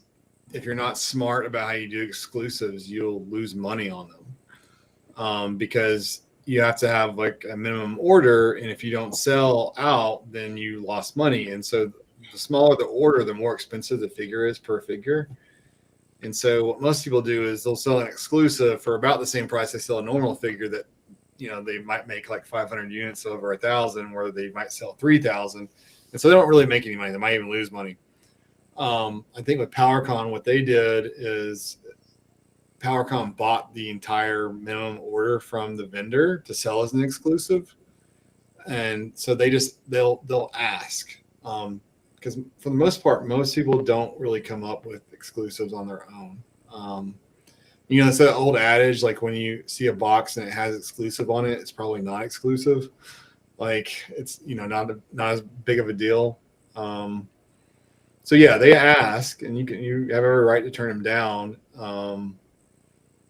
if you're not smart about how you do exclusives, you'll lose money on them because you have to have like a minimum order, and if you don't sell out, then you lost money. And so the smaller the order, the more expensive the figure is per figure. And so what most people do is they'll sell an exclusive for about the same price they sell a normal figure that they might make like 500 units over 1,000, where they might sell 3,000. And so they don't really make any money. They might even lose money. I think with Powercon, what they did is Powercon bought the entire minimum order from the vendor to sell as an exclusive. And so they'll ask, because for the most part, most people don't really come up with exclusives on their own. It's that old adage, like when you see a box and it has exclusive on it, it's probably not exclusive. Like it's, not as big of a deal. So yeah, they ask, and you have every right to turn them down.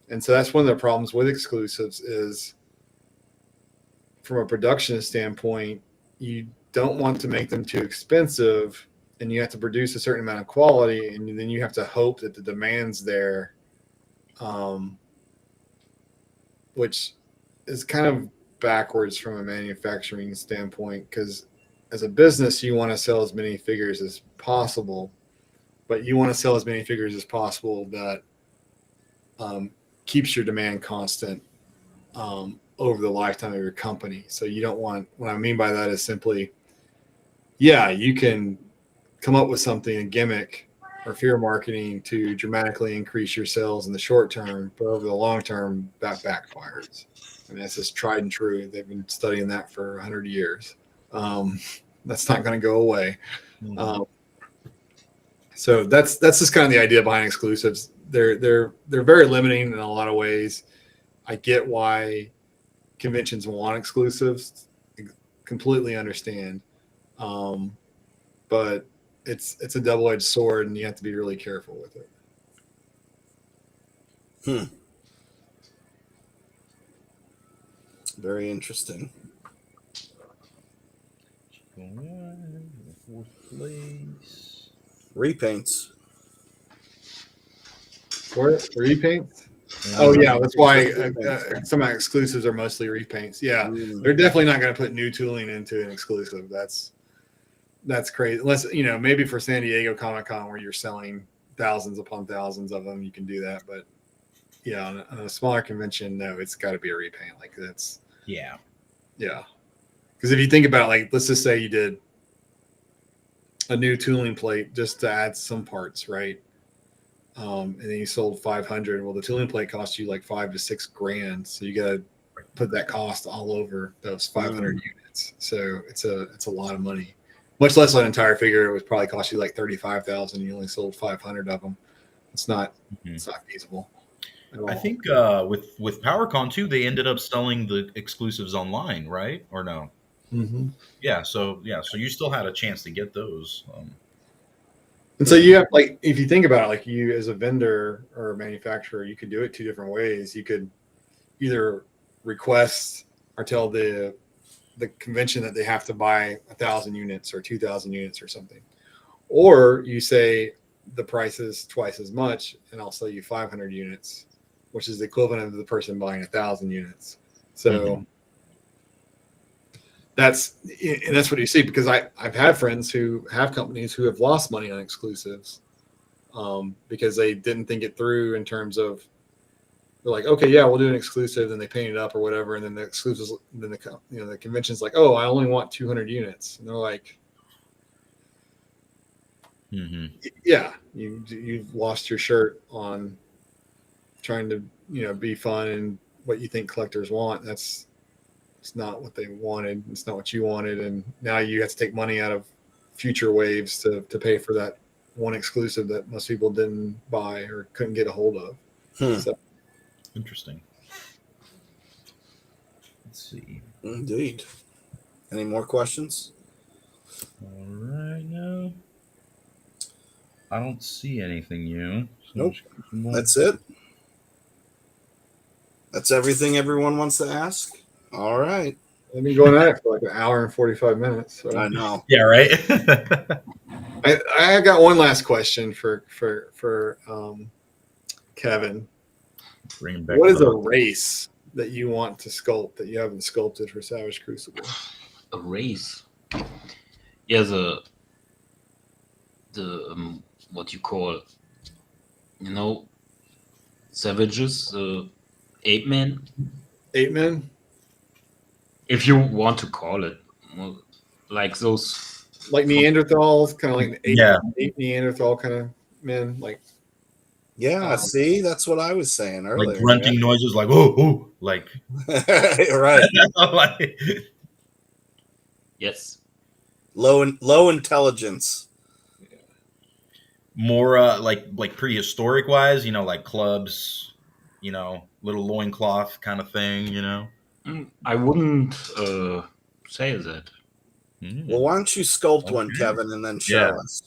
And so that's one of the problems with exclusives is from a production standpoint, you don't want to make them too expensive, and you have to produce a certain amount of quality, and then you have to hope that the demand's there which is kind of backwards from a manufacturing standpoint, because as a business, you want to sell as many figures as possible, but you want to sell as many figures as possible that keeps your demand constant over the lifetime of your company. So you don't want, what I mean by that is simply, yeah, you can come up with something, a gimmick or fear marketing to dramatically increase your sales in the short term, but over the long term, that backfires. I mean, that's just tried and true. They've been studying that for 100 years. That's not going to go away. So that's just kind of the idea behind exclusives. They're very limiting in a lot of ways. I get why conventions want exclusives. Completely understand. But it's a double-edged sword, and you have to be really careful with it. Very interesting. Fourth place. Repaints. Repaints? Oh yeah, that's why some of my exclusives are mostly repaints. Yeah, they're definitely not going to put new tooling into an exclusive. That's crazy. Unless, maybe for San Diego Comic-Con where you're selling thousands upon thousands of them, you can do that. But yeah, on a smaller convention, no, it's got to be a repaint. Like that's yeah. Because if you think about, like, let's just say you did a new tooling plate just to add some parts, right? And then you sold 500. Well, the tooling plate cost you like $5,000 to $6,000, so you got to put that cost all over those 500 units. So it's a lot of money. Much less an entire figure. It would probably cost you like $35,000. You only sold 500 of them. It's not feasible at all. I think with Powercon too, they ended up selling the exclusives online, right? Or no? Mm-hmm. Yeah. So you still had a chance to get those. And so you have, like, if you think about it, like, you as a vendor or a manufacturer, you could do it two different ways. You could either request or tell the convention that they have to buy 1,000 units or 2,000 units or something, or you say the price is twice as much and I'll sell you 500 units, which is the equivalent of the person buying 1,000 units. So that's what you see, because I've had friends who have companies who have lost money on exclusives because they didn't think it through in terms of, they're like, okay, yeah, we'll do an exclusive, then they paint it up or whatever, and then the exclusives, then the convention's like, oh, I only want 200 units, and they're like, yeah, you've lost your shirt on trying to be fun and what you think collectors want. It's not what they wanted. It's not what you wanted, and now you have to take money out of future waves to pay for that one exclusive that most people didn't buy or couldn't get a hold of. So. Interesting. Let's see. Indeed. Any more questions? All right, now I don't see anything new. So nope. That's it. That's everything everyone wants to ask. All right. I've been going at it for like an hour and 45 minutes. So. I know. Yeah, right. I got one last question for Kevin. What is a race that you want to sculpt that you haven't sculpted for Savage Crucible? A race? Yeah, the what you call, savages, the ape men. Ape men? If you want to call it, like those, like Neanderthals, kind of like ape Neanderthal kind of men, like. Yeah, see, that's what I was saying earlier. Like grunting noises, like oh, like right. Like, yes, low intelligence. Yeah. More like prehistoric wise, like clubs, little loincloth kind of thing, I wouldn't say that. Well, why don't you sculpt one, Kevin, and then show us?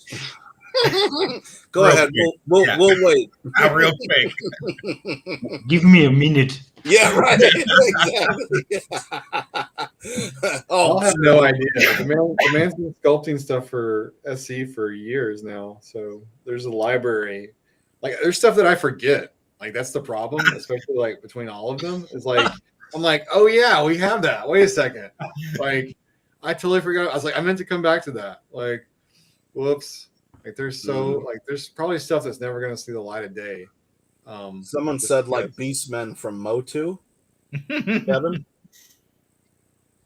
Go ahead. We'll wait. Real quick. Give me a minute. Yeah, right. Exactly. I'll have no idea. The man's been sculpting stuff for SC for years now. So there's a library. Like, there's stuff that I forget. Like that's the problem, especially like between all of them. Is like I'm like, oh yeah, we have that. Wait a second. Like I totally forgot. I was like, I meant to come back to that. Like, whoops. Like there's there's probably stuff that's never gonna see the light of day. Someone said like Beastmen from Motu. Kevin?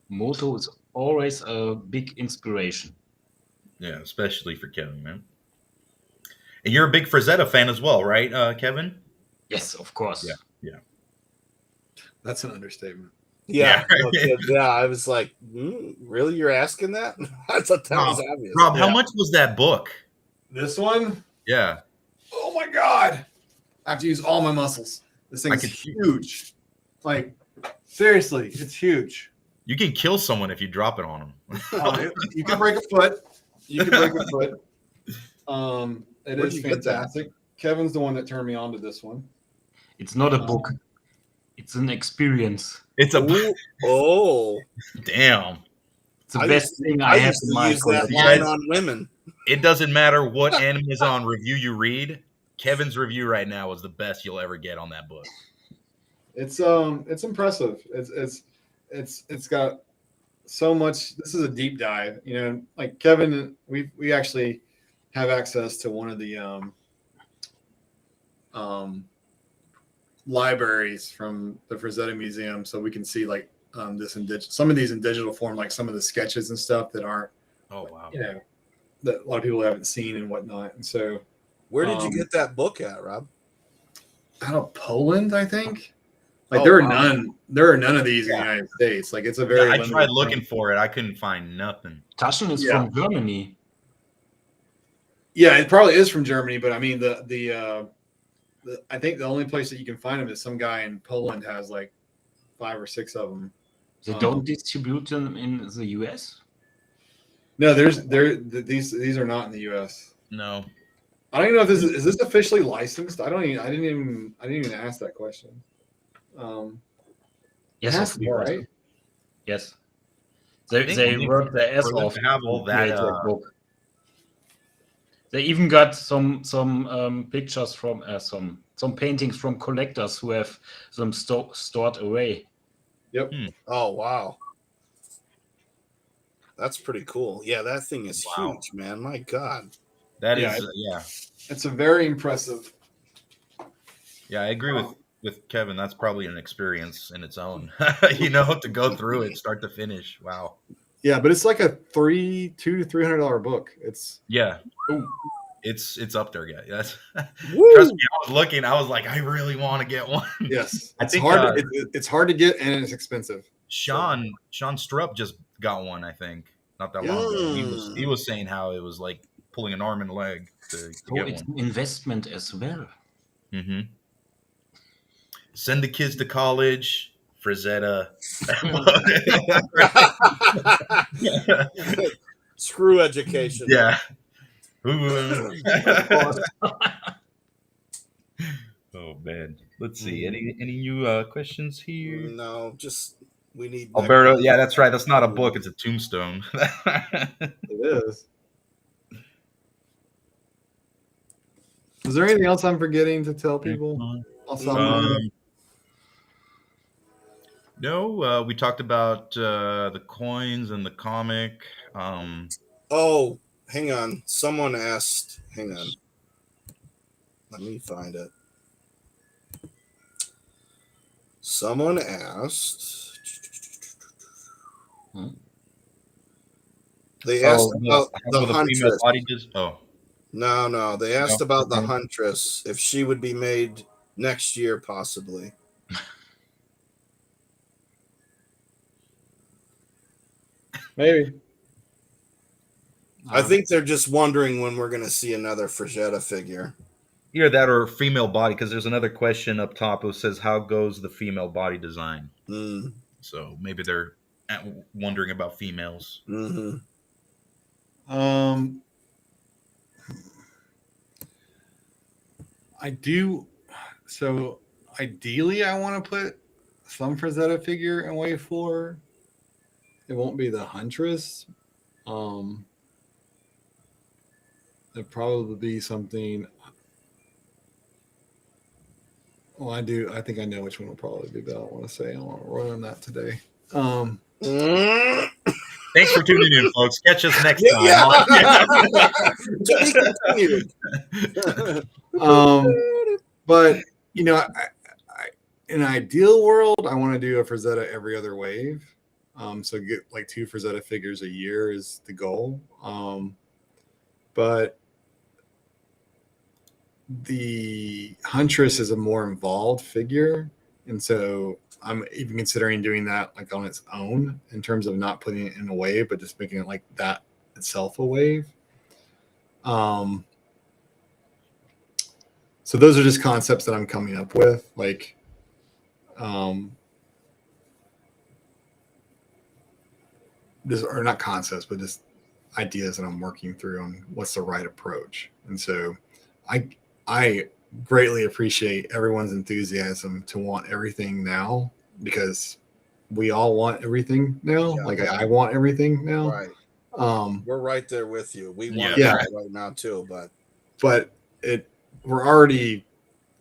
Moto is always a big inspiration. Yeah, especially for Kevin, man. And you're a big Frazetta fan as well, right, Kevin? Yes, of course. Yeah. That's an understatement. Yeah, Yeah. yeah. I was like, really? You're asking that? I thought that was obvious. Rob, how much was that book? This one? Yeah. Oh my god! I have to use all my muscles. This thing's huge. Like seriously, it's huge. You can kill someone if you drop it on them. You can break a foot. You can break a foot. It is fantastic. Kevin's the one that turned me on to this one. It's not a book. It's an experience. It's a It's damn. the best thing I have in my collection. Line on women. It doesn't matter what anime is on review you read. Kevin's review right now is the best you'll ever get on that book. It's impressive. It's got so much. This is a deep dive. You know, like Kevin, we actually have access to one of the libraries from the Frazetta Museum, so we can see like some of these in digital form, like some of the sketches and stuff that aren't. Oh wow! You know, that a lot of people haven't seen and whatnot. And so, where did you get that book at, Rob? Out of Poland, I think. Like there are none of these in the United States. Like it's a very. I tried looking for it. I couldn't find nothing. Taschen is from Germany. Yeah, it probably is from Germany, but I mean I think the only place that you can find them is some guy in Poland has like 5 or 6 of them. They don't distribute them in the US? No, these are not in the US. No. I don't even know if is this officially licensed? I didn't even ask that question. Yes, has to be, right? Yes. They work their ass off to have all that book. They even got some pictures from some paintings from collectors who have them stored away. Yep. Oh wow, that's pretty cool. Yeah, that thing is huge, man. My God. That is It's a very impressive. Yeah, I agree with Kevin. That's probably an experience in its own. You know, to go through it start to finish. Wow. Yeah, but it's like a $200 to $300 book. It's it's up there, guys. Yes. Trust me, I was looking. I was like, I really want to get one. Yes, it's hard. It's hard to get and it's expensive. Sean Strupp just got one. I think not that long ago. He was saying how it was like pulling an arm and leg to get it's one. An investment as well. Mm-hmm. Send the kids to college. Frazetta. Screw education. Yeah. Oh man. Let's see. Any new questions here? No, just we need Alberto. Yeah, that's right. That's not a book. It's a tombstone. It is. Is there anything else I'm forgetting to tell people? No, we talked about the coins and the comic. Oh, hang on. Someone asked. Hang on. Let me find it. Someone asked. They asked about the Huntress. No. They asked about the Huntress, if she would be made next year, possibly. Maybe. I think they're just wondering when we're going to see another Frazetta figure. Either that or female body, because there's another question up top that says, how goes the female body design? So maybe they're wondering about females. Mm-hmm. I do. So ideally, I want to put some Frazetta figure in Wave 4. It won't be the Huntress. It'll probably be something. Well, I do. I think I know which one will probably be, but I don't want to say. I want to run on that today. Thanks for tuning in, folks. Catch us next time. Yeah. To be continued. But you know, in an ideal world, I want to do a Frazetta every other wave. So get like 2 Frazetta figures a year is the goal. But the Huntress is a more involved figure, and so I'm even considering doing that like on its own in terms of not putting it in a wave, but just making it like that itself a wave. So those are just concepts that I'm coming up with, like, this or not concepts, but just ideas that I'm working through on what's the right approach. And so I greatly appreciate everyone's enthusiasm to want everything now, because we all want everything now. Yeah. Like I want everything now. Right. Um, We're right there with you. We want Yeah. that right now too, but we're already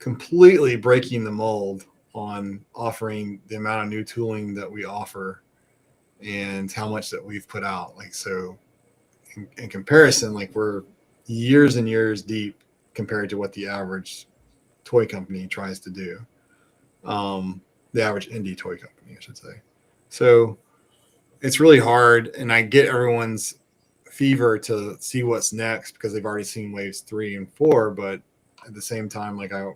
completely breaking the mold on offering the amount of new tooling that we offer and how much that we've put out. Like, so in comparison, like we're years and years deep compared to what the average toy company tries to do. The average indie toy company, I should say. So it's really hard, and I get everyone's fever to see what's next because they've already seen waves 3 and 4, but at the same time, like I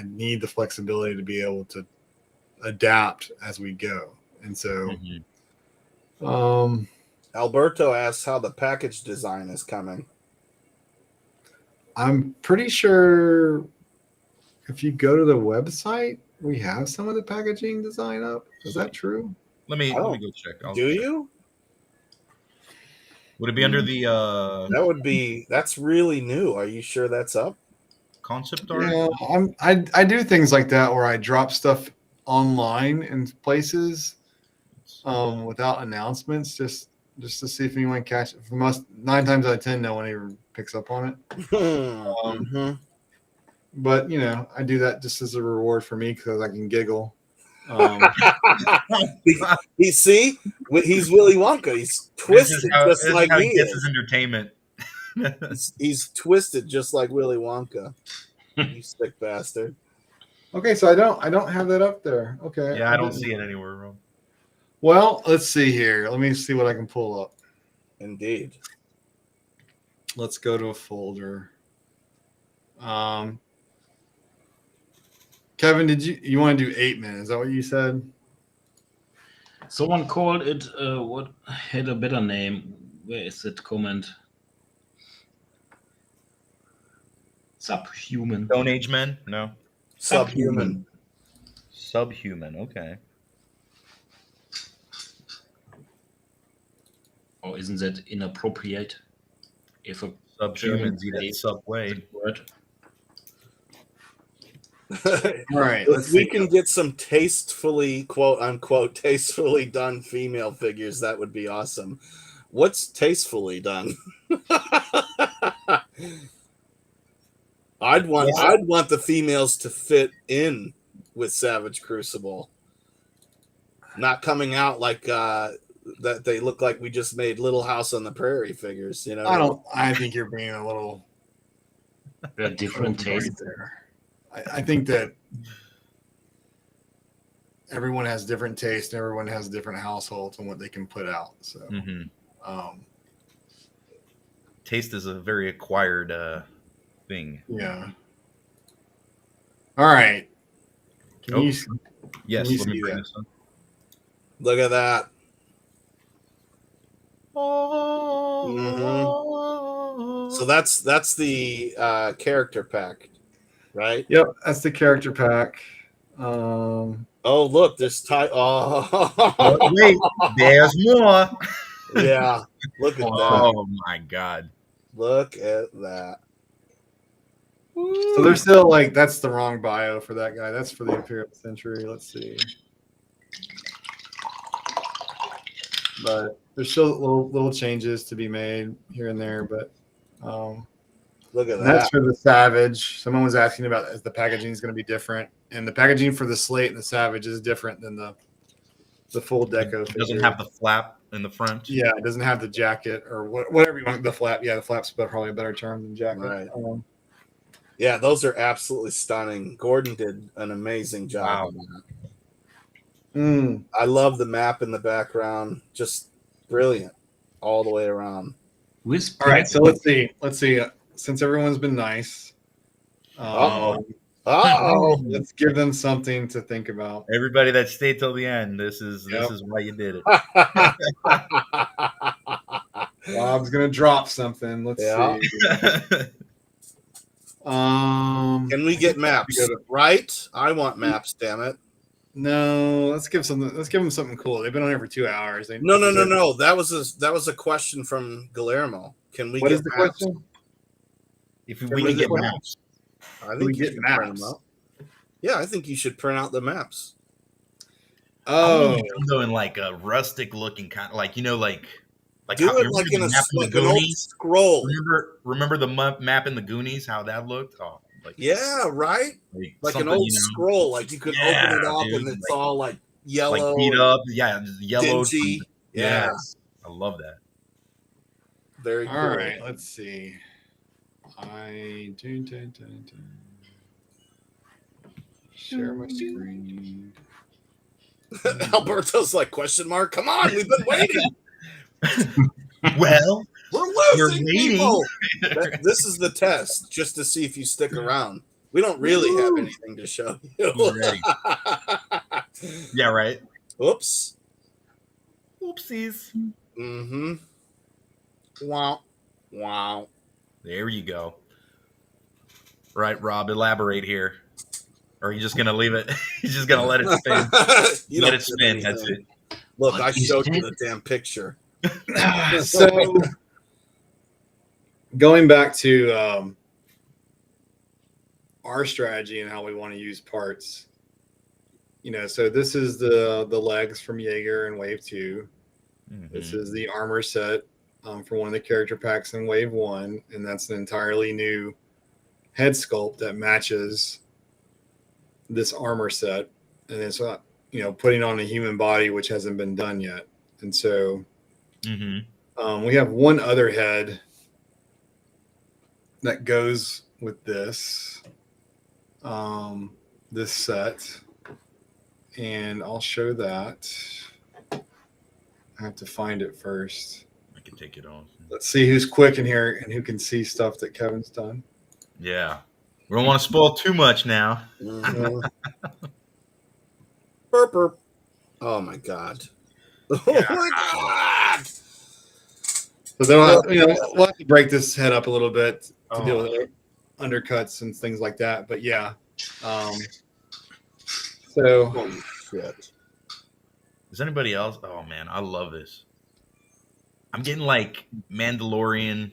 need the flexibility to be able to adapt as we go. And so Alberto asks how the package design is coming. I'm pretty sure if you go to the website, we have some of the packaging design up. Is that true? Let me go check. Do you? Would it be under the That's really new. Are you sure that's up? concept art? Yeah, I do things like that where I drop stuff online in places without announcements, just to see if anyone catch it. For most 9 times out of 10, no one even picks up on it. But you know, I do that just as a reward for me because I can giggle. He's Willy Wonka. He's twisted just like how he he gets is. his entertainment. He's twisted just like Willy Wonka. You sick bastard. Okay, so I don't have that up there. Okay. Yeah, I don't see it anywhere, Rob. Well, let's see here. Let me see what I can pull up. Indeed. Let's go to a folder. Kevin, did you want to do 8 minutes? Is that what you said? Someone called it what had a better name. Where is that comment? Subhuman. Stone Age Men? No. Subhuman. Subhuman. Okay. Or isn't that inappropriate? If a Subhumans eat at Subway. word. All right. If we can get some tastefully, quote unquote, tastefully done female figures, that would be awesome. What's tastefully done? I'd want the females to fit in with Savage Crucible, not coming out like that they look like we just made Little House on the Prairie figures. You know, I think you're being a little different taste there. I think that everyone has different taste and everyone has different households and what they can put out. So, taste is a very acquired thing. Yeah. All right. Yes. Let me bring this up. Look at that. So that's the character pack, right? Yep, that's the character pack. Oh, look, there's Wait, there's more. Yeah, look at that. Oh my god. Look at that. So they're still like, that's the wrong bio for that guy. That's for the Imperial Century. Let's see. But there's still little changes to be made here and there. But Look at And that's that. for the Savage. Someone was asking about if the packaging is going to be different, and the packaging for the Slate and the Savage is different than the full deco It figure. doesn't have the flap in the front. Yeah, it doesn't have the jacket or whatever you want. The flap. Yeah, the flap's probably a better term than jacket. Right. Yeah, those are absolutely stunning. Gordon did an amazing job Wow. on that. Mm. I love the map in the background. Just brilliant all the way around. All right, so let's see. Since everyone's been nice, Oh, let's give them something to think about. Everybody that stayed till the end, this is why you did it. Bob's gonna drop something. Let's Yeah. see. Can we get maps? Right? I want maps. Damn it! No, let's give them something cool. They've been on here for 2 hours. No. That was a question from Guillermo. Can we? What get is the maps? question? If we can get maps, I We think you get should print maps. them out. Yeah, I think you should print out the maps. Oh, though in like a rustic looking kind of like Do how, it like in a map in the like an old Goonies? scroll. Remember the map in the Goonies? How that looked? Oh, Yeah, right. Like an something, old scroll. Like you could Yeah, open it up dude, and it's like- all like yellow, like beat up, yellow. dingy. Yeah, Yeah, I love that. very cool. all right. Let's see. Share my screen. Alberto's like question mark. Come on, we've been waiting. Well, We're You're losing waiting. people. This is the test, just to see if you stick around. We don't really have anything to show you. we're ready. Yeah, right. Oops. Oopsies. Mm-hmm. Wow. Wow. There you go. Right, Rob, elaborate here. Or are you just gonna leave it? You're just gonna let it spin. You Let don't it spin. That's it. Look, What I is showed you that? the damn picture. So, going back to our strategy and how we want to use parts, so this is the legs from Jaeger in Wave 2. This is the armor set for one of the character packs in Wave 1, and that's an entirely new head sculpt that matches this armor set, and it's putting on a human body, which hasn't been done yet. And so we have one other head that goes with this this set, and I'll show that. I have to find it first. I can take it off. Let's see who's quick in here and who can see stuff that Kevin's done. Yeah. We don't want to spoil too much now. Mhm. Burp, burp. Oh my god. Oh my god. So then we'll have to break this head up a little bit to deal with undercuts and things like that. But yeah. So Holy shit. Is anybody else? Oh man, I love this. I'm getting like Mandalorian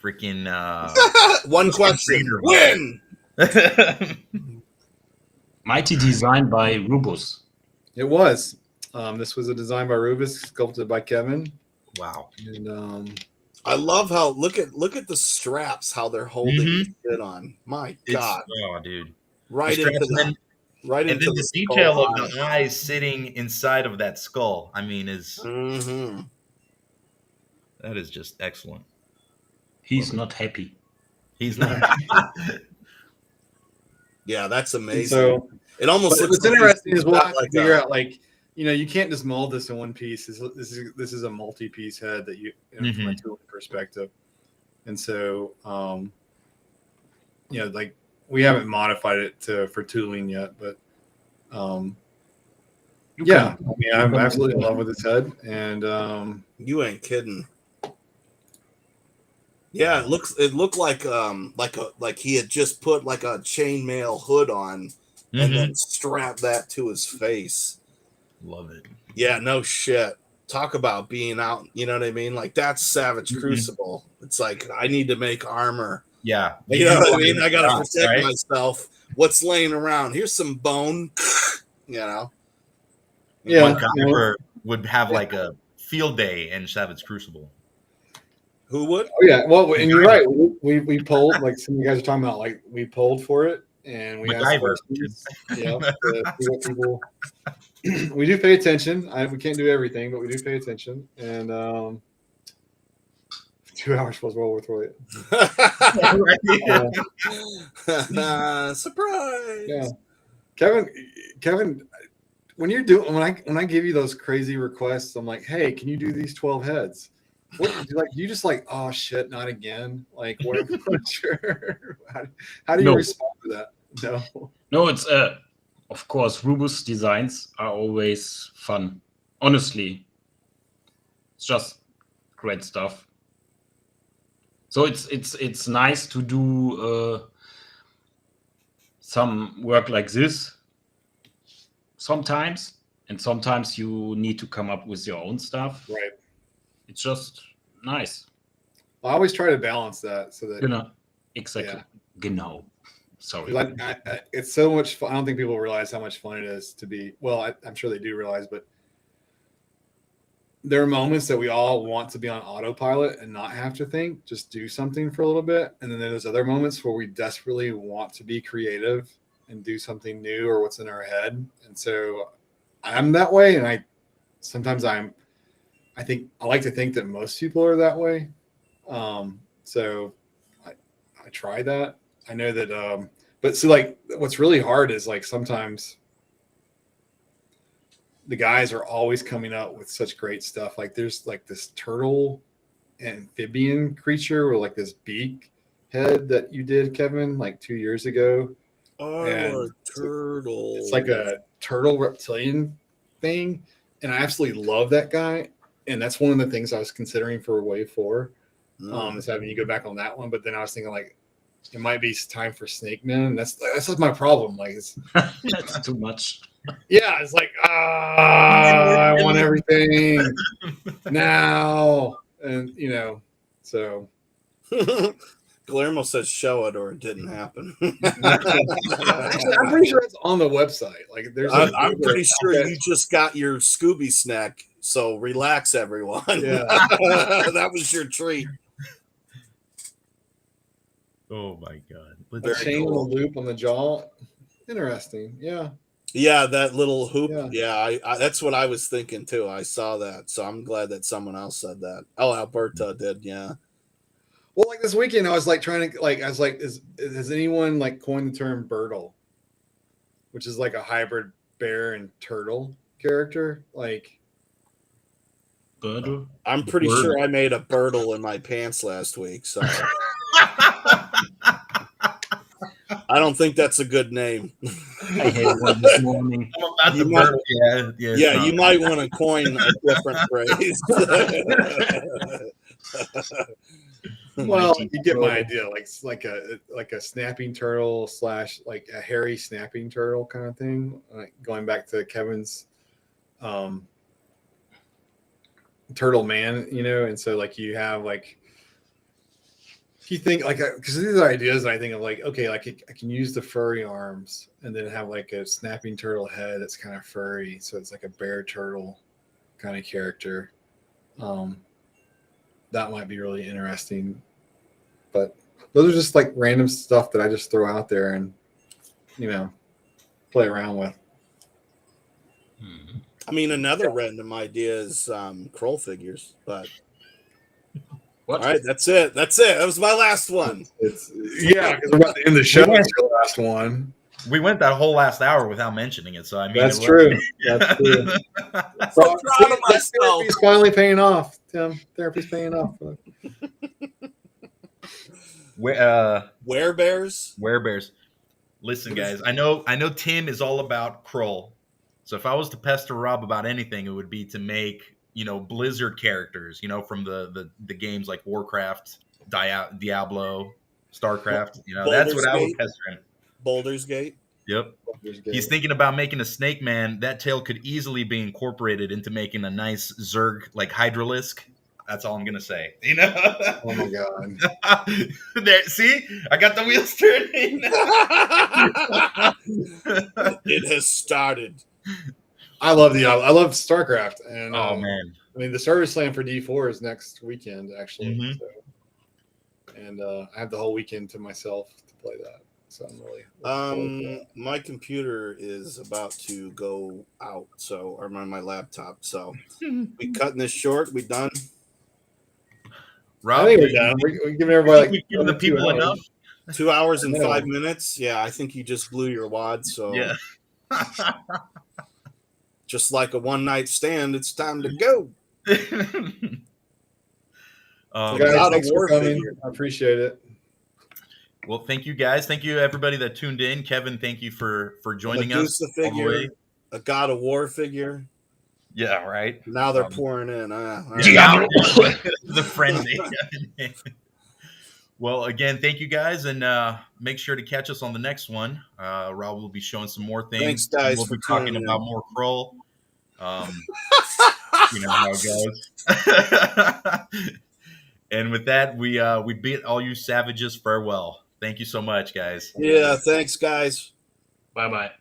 freaking One question. Win. Mighty designed by Rubus. it was. This was a design by Rubus, sculpted by Kevin. Wow. And I love how look at the straps, how they're holding it on. My God. Oh dude. Right The into straps, the right and into then the the detail skull of the eyes sitting inside of that skull. I mean, Mm-hmm. that is just excellent. He's not happy. He's not. Yeah, that's and amazing. so It almost looks what's interesting is we'll got have to like figure a- out, like, you can't just mold this in one piece. This is a multi-piece head that from a tooling perspective. And so, like, we haven't modified it for tooling yet, but yeah, I mean, I'm absolutely in love with this head, and You ain't kidding. Yeah, it looked like he had just put like a chainmail hood on and then strapped that to his face. Love it. Yeah, no shit. Talk about being out, you know what I mean? Like that's Savage Crucible. It's like I need to make armor. Yeah. You know what I mean? I gotta Shots, protect right? myself. What's laying around? Here's some bone. You know. yeah, One Copper would have like a field day in Savage Crucible. Who would? Oh yeah, well, and you're right. We polled, like some of you guys are talking about, like we polled for it, and we asked MacGyver. questions. Yeah, to see what people. We do pay attention. We can't do everything, but we do pay attention. And 2 hours was well worth it. Surprise! Yeah, Kevin, when I give you those crazy requests, I'm like, hey, can you do these 12 heads? What you just like? Oh shit, not again! Like, what? Sure. How do you respond to that? No, it's of course, Rubus designs are always fun. Honestly, it's just great stuff. So it's nice to do some work like this sometimes, and sometimes you need to come up with your own stuff. Right. It's just nice. I always try to balance that so that exactly. Yeah. Genau. Sorry. Like it's so much fun. I don't think people realize how much fun it is to be. Well, I'm sure they do realize, but there are moments that we all want to be on autopilot and not have to think, just do something for a little bit. And then there's other moments where we desperately want to be creative and do something new or what's in our head. And so I'm that way. And I like to think that most people are that way. So I try that. I know that, but so like what's really hard is like sometimes the guys are always coming up with such great stuff. Like there's like this turtle amphibian creature with like this beak head that you did, Kevin, like 2 years ago. Oh, turtle. It's like a turtle reptilian thing. And I absolutely love that guy. And that's one of the things I was considering for Wave 4. Is having you go back on that one. But then I was thinking like, it might be time for Snake Man. That's like my problem. Like it's too much. Yeah, it's like I want everything now, and so. Guillermo says show it or it didn't happen. Actually, I'm pretty sure it's on the website. Like there's. I'm pretty sure you just got your Scooby snack. So relax, everyone. Yeah, that was your treat. Oh my god! The chain on the loop on the jaw, interesting. Yeah. Yeah, that little hoop. Yeah, I that's what I was thinking too. I saw that, so I'm glad that someone else said that. Oh, Alberto did. Yeah. Well, like this weekend, I was like trying to I was like, has anyone like coined the term Birdle, which is like a hybrid bear and turtle character, like. Birdle? I'm pretty sure I made a birdle in my pants last week, so I don't think that's a good name. I had one this morning. You might want to coin a different phrase. Well, you get my idea. Like a snapping turtle / like a hairy snapping turtle kind of thing. Like going back to Kevin's turtle man, and so like you have like you think like because these are ideas I think of like okay, like I can use the furry arms and then have like a snapping turtle head that's kind of furry, so it's like a bear turtle kind of character. That might be really interesting, but those are just like random stuff that I just throw out there and play around with. I mean, another random idea is Kroll figures, but what? All right, that's it. That was my last one. Because we're about to end the show. It's your last one. We went that whole last hour without mentioning it, so I mean that's true. That's true. So proud of myself. Therapy's finally paying off, Tim. Therapy's paying off. Werebears. Listen, guys, I know Tim is all about Kroll. So if I was to pester Rob about anything, it would be to make, Blizzard characters, from the games like Warcraft, Diablo, StarCraft. That's what I would pester him. Baldur's Gate. Yep. He's thinking about making a Snake Man. That tail could easily be incorporated into making a nice Zerg like Hydralisk. That's all I'm gonna say. Oh my god. There, see, I got the wheels turning. It has started. I love StarCraft, and oh man, I mean the service slam for D4 is next weekend actually. Mm-hmm. So and I have the whole weekend to myself to play that. So I'm really looking forward to that. My computer is about to go out, so or my laptop. So we cutting this short. We done. Rob, I think we're done. We're giving everybody like we've given the 2 people hours. enough. 2 hours and No. 5 minutes. Yeah, I think you just blew your wad. So Yeah. just like a one night stand, it's time to go. Guys, Without a thanks for war coming. figure. I appreciate it. Well, thank you guys. Thank you everybody that tuned in. Kevin, thank you for joining us. Medusa all the way. figure, a God of War figure. Yeah, right. Now they're pouring in. Yeah, the frenzy. Well, again, thank you guys, and make sure to catch us on the next one. Rob will be showing some more things. Thanks, guys, We'll for be talking tuning in. about more Kroll. You know how it goes. And with that, we bid all you savages farewell. Thank you so much, guys. Yeah, thanks, guys. Bye-bye.